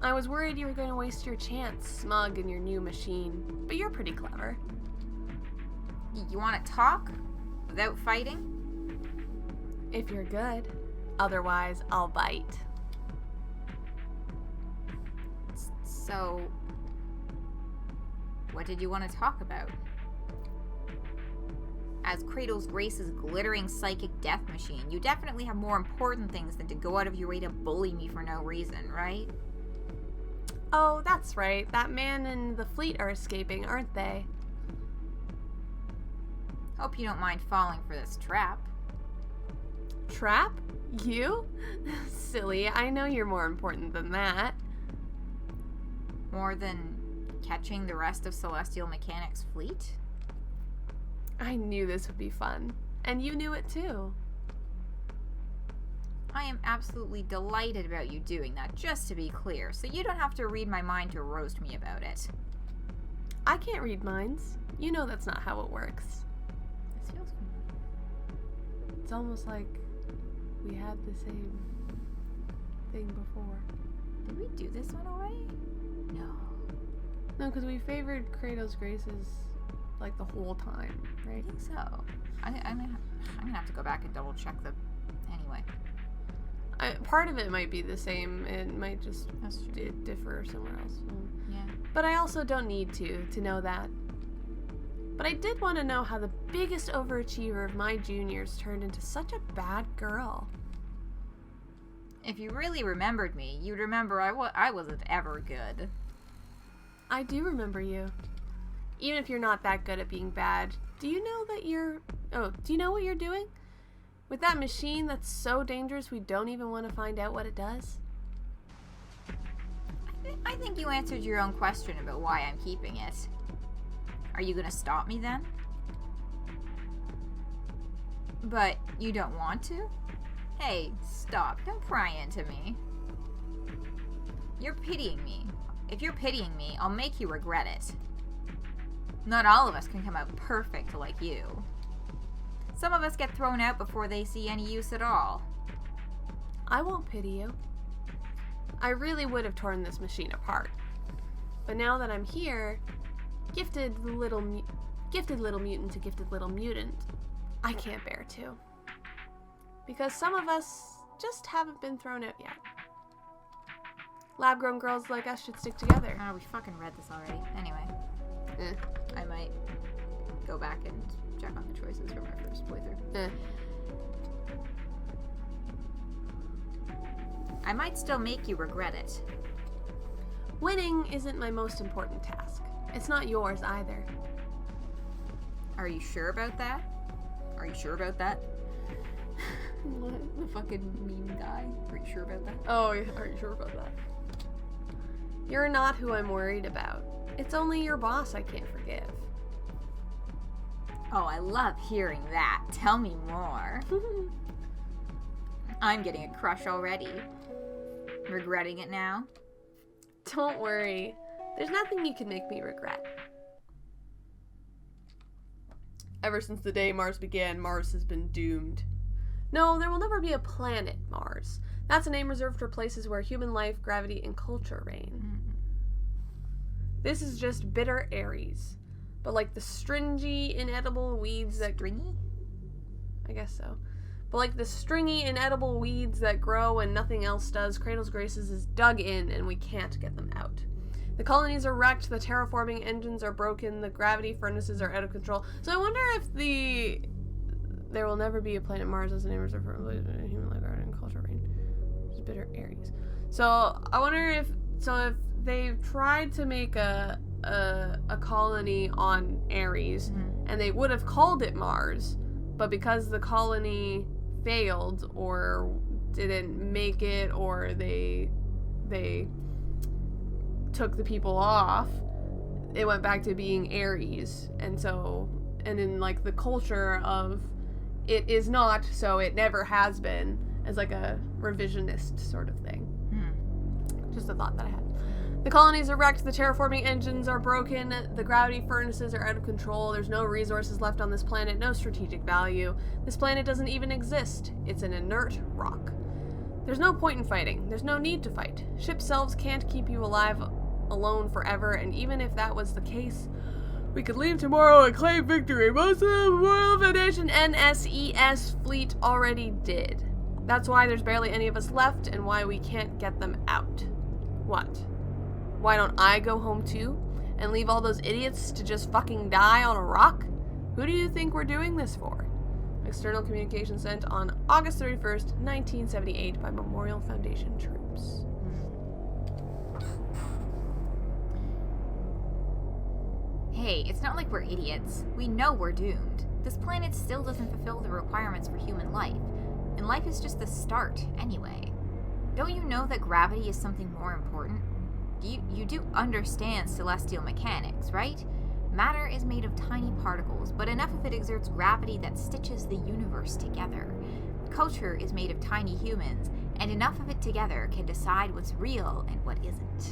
I was worried you were going to waste your chance, smug in your new machine. But you're pretty clever. You want to talk? Without fighting? If you're good. Otherwise, I'll bite. So, what did you want to talk about? As Cradle's Grace's glittering psychic death machine, you definitely have more important things than to go out of your way to bully me for no reason, right? Oh, that's right. That man and the fleet are escaping, aren't they? Hope you don't mind falling for this trap. Trap? You? Silly, I know you're more important than that. More than catching the rest of Celestial Mechanics' fleet? I knew this would be fun. And you knew it too. I am absolutely delighted about you doing that, just to be clear, so you don't have to read my mind to roast me about it. I can't read minds. You know that's not how it works. This feels familiar. It's almost like we had the same thing before. Did we do this one already? No. No, because we favored Kratos' Graces like the whole time, I right? think so. I'm gonna have to go back and double check the... Anyway. Part of it might be the same. It might just differ somewhere else. Yeah. But I also don't need to know that. But I did want to know how the biggest overachiever of my juniors turned into such a bad girl. If you really remembered me, you'd remember I wasn't ever good. I do remember you. Even if you're not that good at being bad, do you know what you're doing? With that machine that's so dangerous we don't even want to find out what it does? I think you answered your own question about why I'm keeping it. Are you gonna stop me then? But you don't want to? Hey, stop. Don't pry into me. You're pitying me. If you're pitying me, I'll make you regret it. Not all of us can come out perfect like you. Some of us get thrown out before they see any use at all. I won't pity you. I really would have torn this machine apart. But now that I'm here, gifted little mutant to gifted little mutant, I can't bear to. Because some of us just haven't been thrown out yet. Lab-grown girls like us should stick together. Oh, we fucking read this already. Anyway. I might go back and check on the choices from our first playthrough. I might still make you regret it. Winning isn't my most important task. It's not yours either. Are you sure about that? Are you sure about that? What? The fucking meme guy. Are you sure about that? Oh, yeah, are you sure about that? You're not who I'm worried about. It's only your boss I can't forgive. Oh, I love hearing that. Tell me more. I'm getting a crush already. Regretting it now? Don't worry. There's nothing you can make me regret. Ever since the day Mars began, Mars has been doomed. No, there will never be a planet Mars. That's a name reserved for places where human life, gravity, and culture reign. This is just bitter Aries. But like the stringy, inedible weeds that... Stringy? I guess so. But like the stringy, inedible weeds that grow when nothing else does, Cradle's Graces is dug in and we can't get them out. The colonies are wrecked, the terraforming engines are broken, the gravity furnaces are out of control. So I wonder if there will never be a planet Mars as a name reserved for human life, garden, and culture reign. It's bitter Aries. So I wonder if they've tried to make a colony on Aries, and they would have called it Mars, but because the colony failed or didn't make it, or they took the people off, it went back to being Aries. And in like the culture of it is not, so it never has been, as like a revisionist sort of thing. Just a thought that I had. The colonies are wrecked, the terraforming engines are broken, the gravity furnaces are out of control, there's no resources left on this planet, no strategic value. This planet doesn't even exist. It's an inert rock. There's no point in fighting. There's no need to fight. Ship selves can't keep you alive alone forever, and even if that was the case, we could leave tomorrow and claim victory. Most of the Royal Foundation NSES fleet already did. That's why there's barely any of us left, and why we can't get them out. What? Why don't I go home too? And leave all those idiots to just fucking die on a rock? Who do you think we're doing this for? External communication sent on August 31st, 1978 by Memorial Foundation troops. Hey, it's not like we're idiots. We know we're doomed. This planet still doesn't fulfill the requirements for human life. And life is just the start, anyway. Don't you know that gravity is something more important? You do understand celestial mechanics, right? Matter is made of tiny particles, but enough of it exerts gravity that stitches the universe together. Culture is made of tiny humans, and enough of it together can decide what's real and what isn't.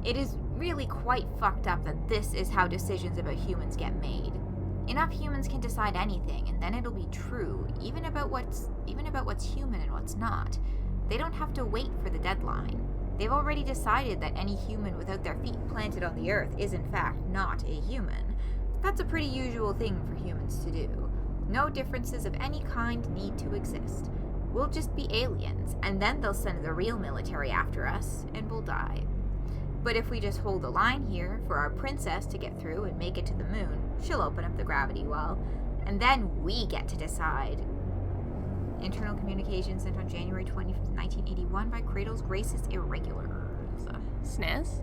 It is really quite fucked up that this is how decisions about humans get made. Enough humans can decide anything, and then it'll be true, even about what's human and what's not. They don't have to wait for the deadline. They've already decided that any human without their feet planted on the earth is in fact not a human. That's a pretty usual thing for humans to do. No differences of any kind need to exist. We'll just be aliens, and then they'll send the real military after us, and we'll die. But if we just hold the line here for our princess to get through and make it to the moon, she'll open up the gravity well, and then we get to decide. Internal communication sent on January 20th, 1981 by Cradle's Graces Irregulars. SNES?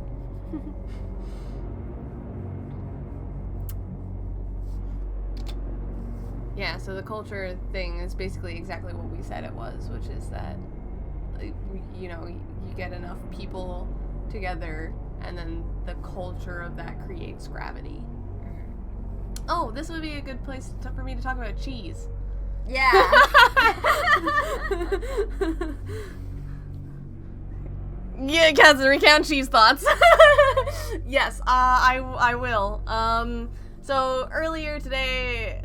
Yeah, so the culture thing is basically exactly what we said it was, which is that, you know, you get enough people together, and then the culture of that creates gravity. Oh, this would be a good place for me to talk about cheese. Yeah. Yeah, Kaz, recount cheese thoughts. Yes, I will. So earlier today,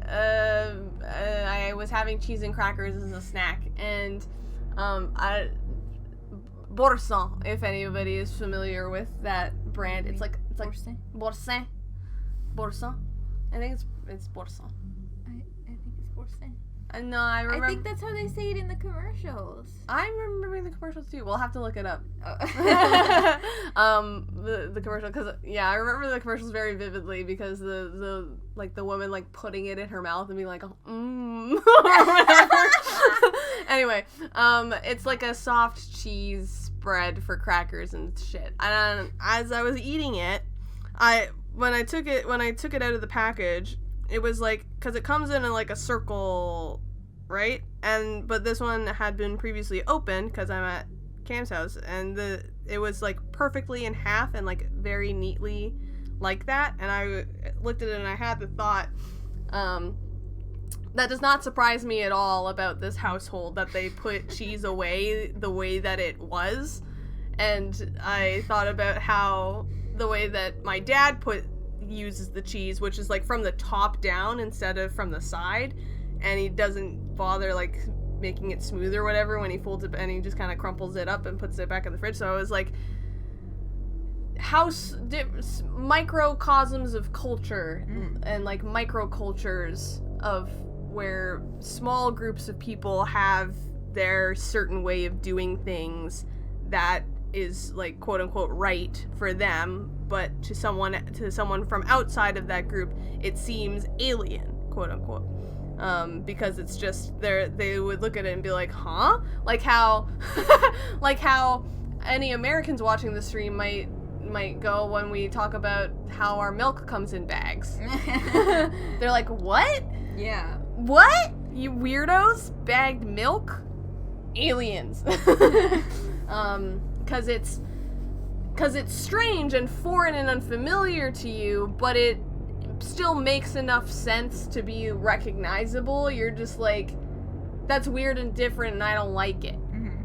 I was having cheese and crackers as a snack, and Boursin, if anybody is familiar with that brand, it's like Boursin. I think it's Boursin. I think it's Boursin. No, I remember. I think that's how they say it in the commercials. I'm remembering the commercials too. We'll have to look it up. Oh. The commercial, because yeah, I remember the commercials very vividly because the woman like putting it in her mouth and being like, or whatever. Anyway, it's like a soft cheese spread for crackers and shit. And as I was eating it, when I took it out of the package, it was like, because it comes in like a circle, right? but this one had been previously opened because I'm at Cam's house, and it was like perfectly in half and like very neatly like that. And I looked at it and I had the thought, that does not surprise me at all about this household, that they put cheese away the way that it was. And I thought about how the way that my dad uses the cheese, which is like from the top down instead of from the side, and he doesn't bother like making it smooth or whatever when he folds it, and he just kind of crumples it up and puts it back in the fridge. So I was like, microcosms of culture and like microcultures of where small groups of people have their certain way of doing things that is like quote unquote right for them, but to someone from outside of that group it seems alien, quote unquote, because it's just they would look at it and be like, huh? Like how like how any Americans watching the stream might go when we talk about how our milk comes in bags. They're like, what? Yeah. What? You weirdos? Bagged milk? Aliens. Because it's strange and foreign and unfamiliar to you, but it still makes enough sense to be recognizable. You're just like, that's weird and different and I don't like it. Mm-hmm.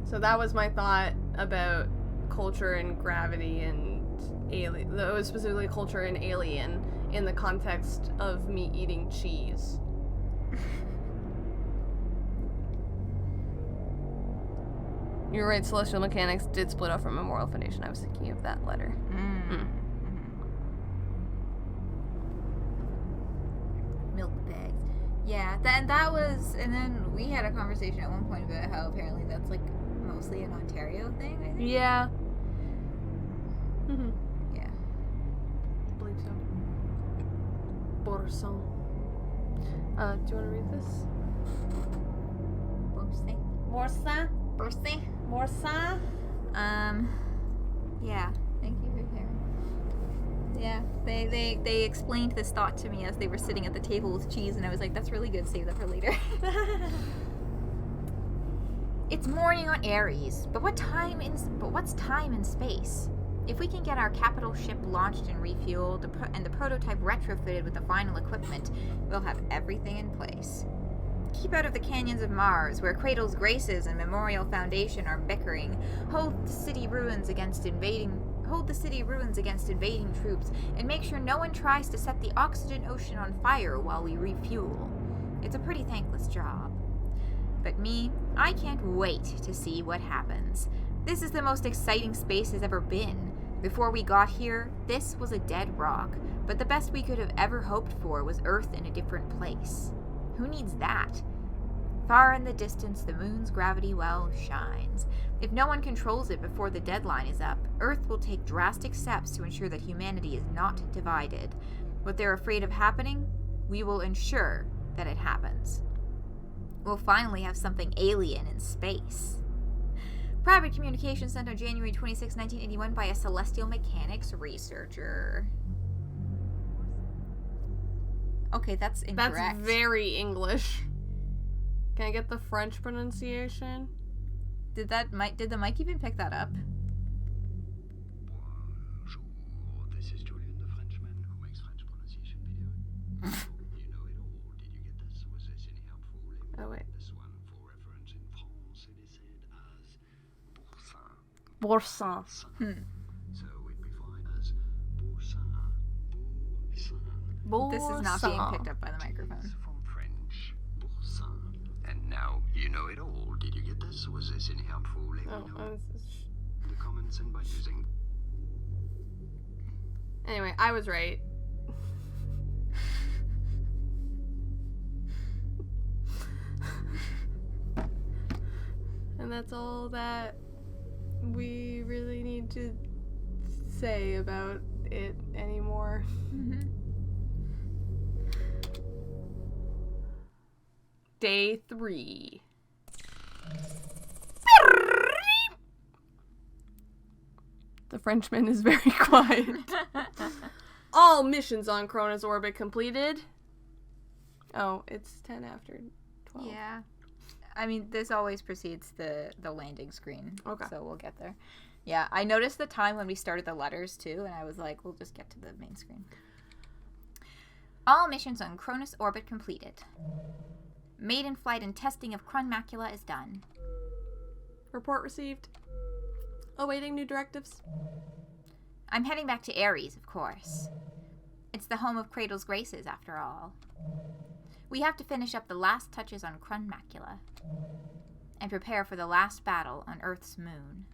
So that was my thought about culture and gravity and alien. That was specifically culture and alien in the context of me eating cheese. You're right, Celestial Mechanics did split off from Memorial Foundation. I was thinking of that letter. Milk bags. Yeah, that was, and then we had a conversation at one point about how apparently that's like mostly an Ontario thing, I think. Yeah. Yeah. I believe so. Borson. Do you want to read this? Borsin. Yeah. Thank you for sharing. Yeah. They explained this thought to me as they were sitting at the table with cheese, and I was like, that's really good, save that for later. It's morning on Aries, but what's time in space? If we can get our capital ship launched and refueled, and the prototype retrofitted with the final equipment, we'll have everything in place. Keep out of the canyons of Mars, where Cradle's Graces and Memorial Foundation are bickering. Hold the city ruins against invading troops, and make sure no one tries to set the oxygen ocean on fire while we refuel. It's a pretty thankless job. But me, I can't wait to see what happens. This is the most exciting space has ever been. Before we got here, this was a dead rock, but the best we could have ever hoped for was Earth in a different place. Who needs that? Far in the distance, the moon's gravity well shines. If no one controls it before the deadline is up, Earth will take drastic steps to ensure that humanity is not divided. What they're afraid of happening, we will ensure that it happens. We'll finally have something alien in space. Private communication sent on January 26, 1981 by a celestial mechanics researcher. Okay, that's incorrect. That's very English. Can I get the French pronunciation? Did the mic even pick that up? Bonjour, this is Julian the Frenchman who makes French pronunciation videos. You know it all. Did you get this? Was this any helpful? Oh, wait. This one for reference in France, it is said as Borsin. boursin. So it'd be fine as boursin. This is not being picked up by the microphone. From French, boursin. And now you know it all. Did you get this? Was this any helpful? Let me know in the comments and by using. Anyway, I was right. And that's all that we really need to say about it anymore. Mm-hmm. Day 3. The Frenchman is very quiet. All missions on Cronus orbit completed. Oh, it's 10 after 12. Yeah. I mean, this always precedes the landing screen. Okay. So we'll get there. Yeah, I noticed the time when we started the letters, too, and I was like, we'll just get to the main screen. All missions on Cronus orbit completed. Maiden flight and testing of Krun macula is done. Report received. Awaiting new directives. I'm heading back to Ares, of course. It's the home of Cradle's Graces, after all. We have to finish up the last touches on Krun macula and prepare for the last battle on Earth's moon.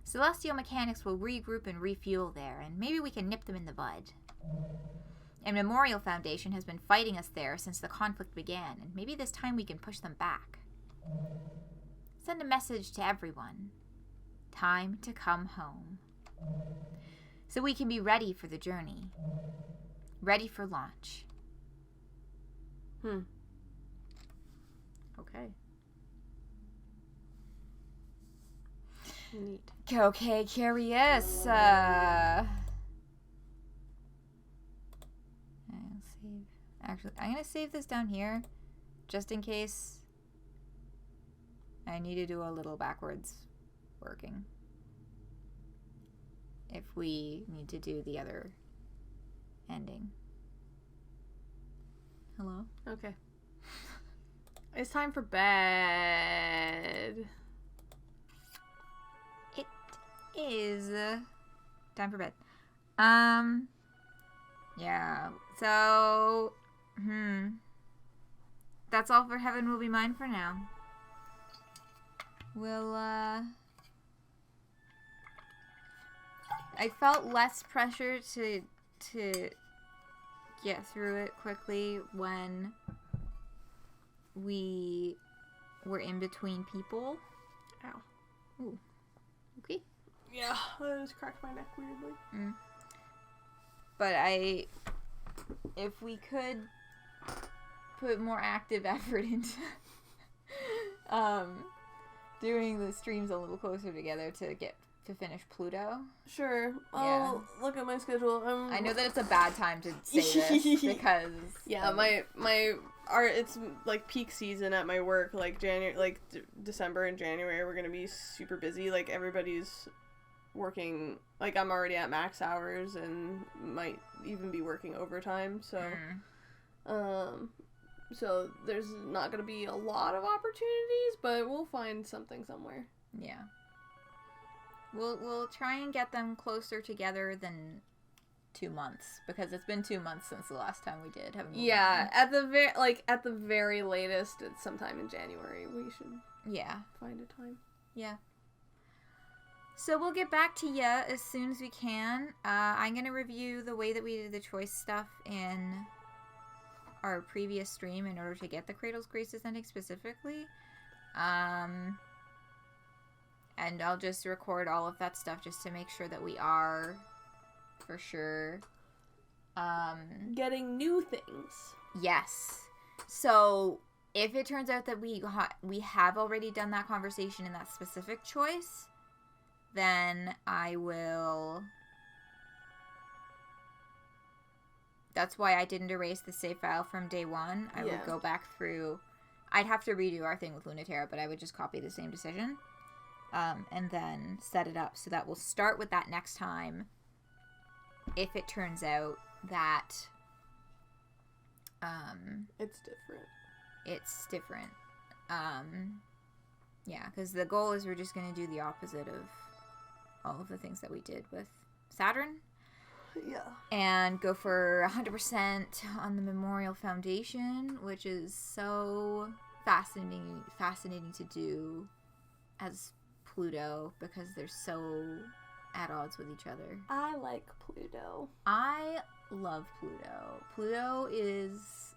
Celestial mechanics will regroup and refuel there, and maybe we can nip them in the bud. And Memorial Foundation has been fighting us there since the conflict began, and maybe this time we can push them back. Send a message to everyone. Time to come home. So we can be ready for the journey. Ready for launch. Okay. Neat. Okay, curious. I'll save. Actually, I'm gonna save this down here, just in case I need to do a little backwards working. If we need to do the other ending. Hello? Okay. It's time for bed. It is time for bed. Yeah. So, that's all for Heaven Will Be Mine for now. We'll, I felt less pressure to get through it quickly when we were in between people. Ow. Ooh. Okay. Yeah, I just cracked my neck weirdly. But if we could put more active effort into doing the streams a little closer together to finish Pluto. Sure. I'll look at my schedule. I know that it's a bad time to say this because it's like peak season at my work. Like December and January, we're gonna be super busy. Like everybody's working. Like I'm already at max hours and might even be working overtime. So, so there's not gonna be a lot of opportunities, but we'll find something somewhere. Yeah. We'll try and get them closer together than 2 months, because it's been 2 months since the last time we did. Yeah, at the very latest, it's sometime in January. We should find a time. Yeah. So we'll get back to you as soon as we can. I'm gonna review the way that we did the choice stuff in our previous stream in order to get the Cradle's Graces ending specifically. And I'll just record all of that stuff just to make sure that we are, for sure, getting new things. Yes. So, if it turns out that we have already done that conversation in that specific choice, then I will... That's why I didn't erase the save file from day one. I would go back through... I'd have to redo our thing with Lunaterra, but I would just copy the same decision. And then set it up so that we'll start with that next time if it turns out that it's different. It's different. Yeah, because the goal is we're just going to do the opposite of all of the things that we did with Saturn. Yeah. And go for 100% on the Memorial Foundation, which is so fascinating to do as Pluto, because they're so at odds with each other. I like Pluto. I love Pluto. Pluto is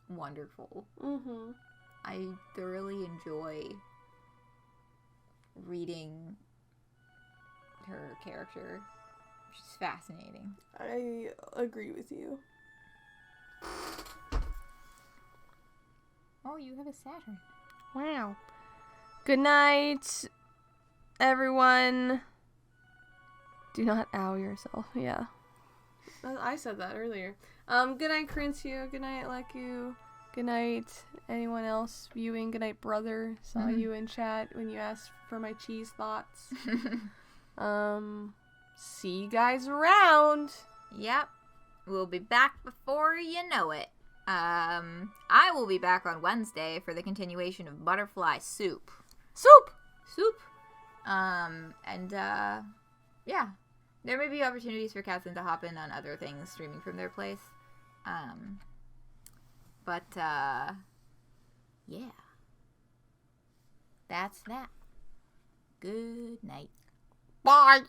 wonderful. I thoroughly enjoy reading her character. She's fascinating. I agree with you. Oh, you have a Saturn. Wow. Good night, everyone. Do not ow yourself. Yeah. I said that earlier. Good night, Crincio. Good night, Leku. Good night, anyone else viewing. Good night, brother. Saw you in chat when you asked for my cheese thoughts. See you guys around. Yep. We'll be back before you know it. I will be back on Wednesday for the continuation of Butterfly Soup. Soup! Yeah. There may be opportunities for Catherine to hop in on other things streaming from their place. Yeah. That's that. Good night. Bye.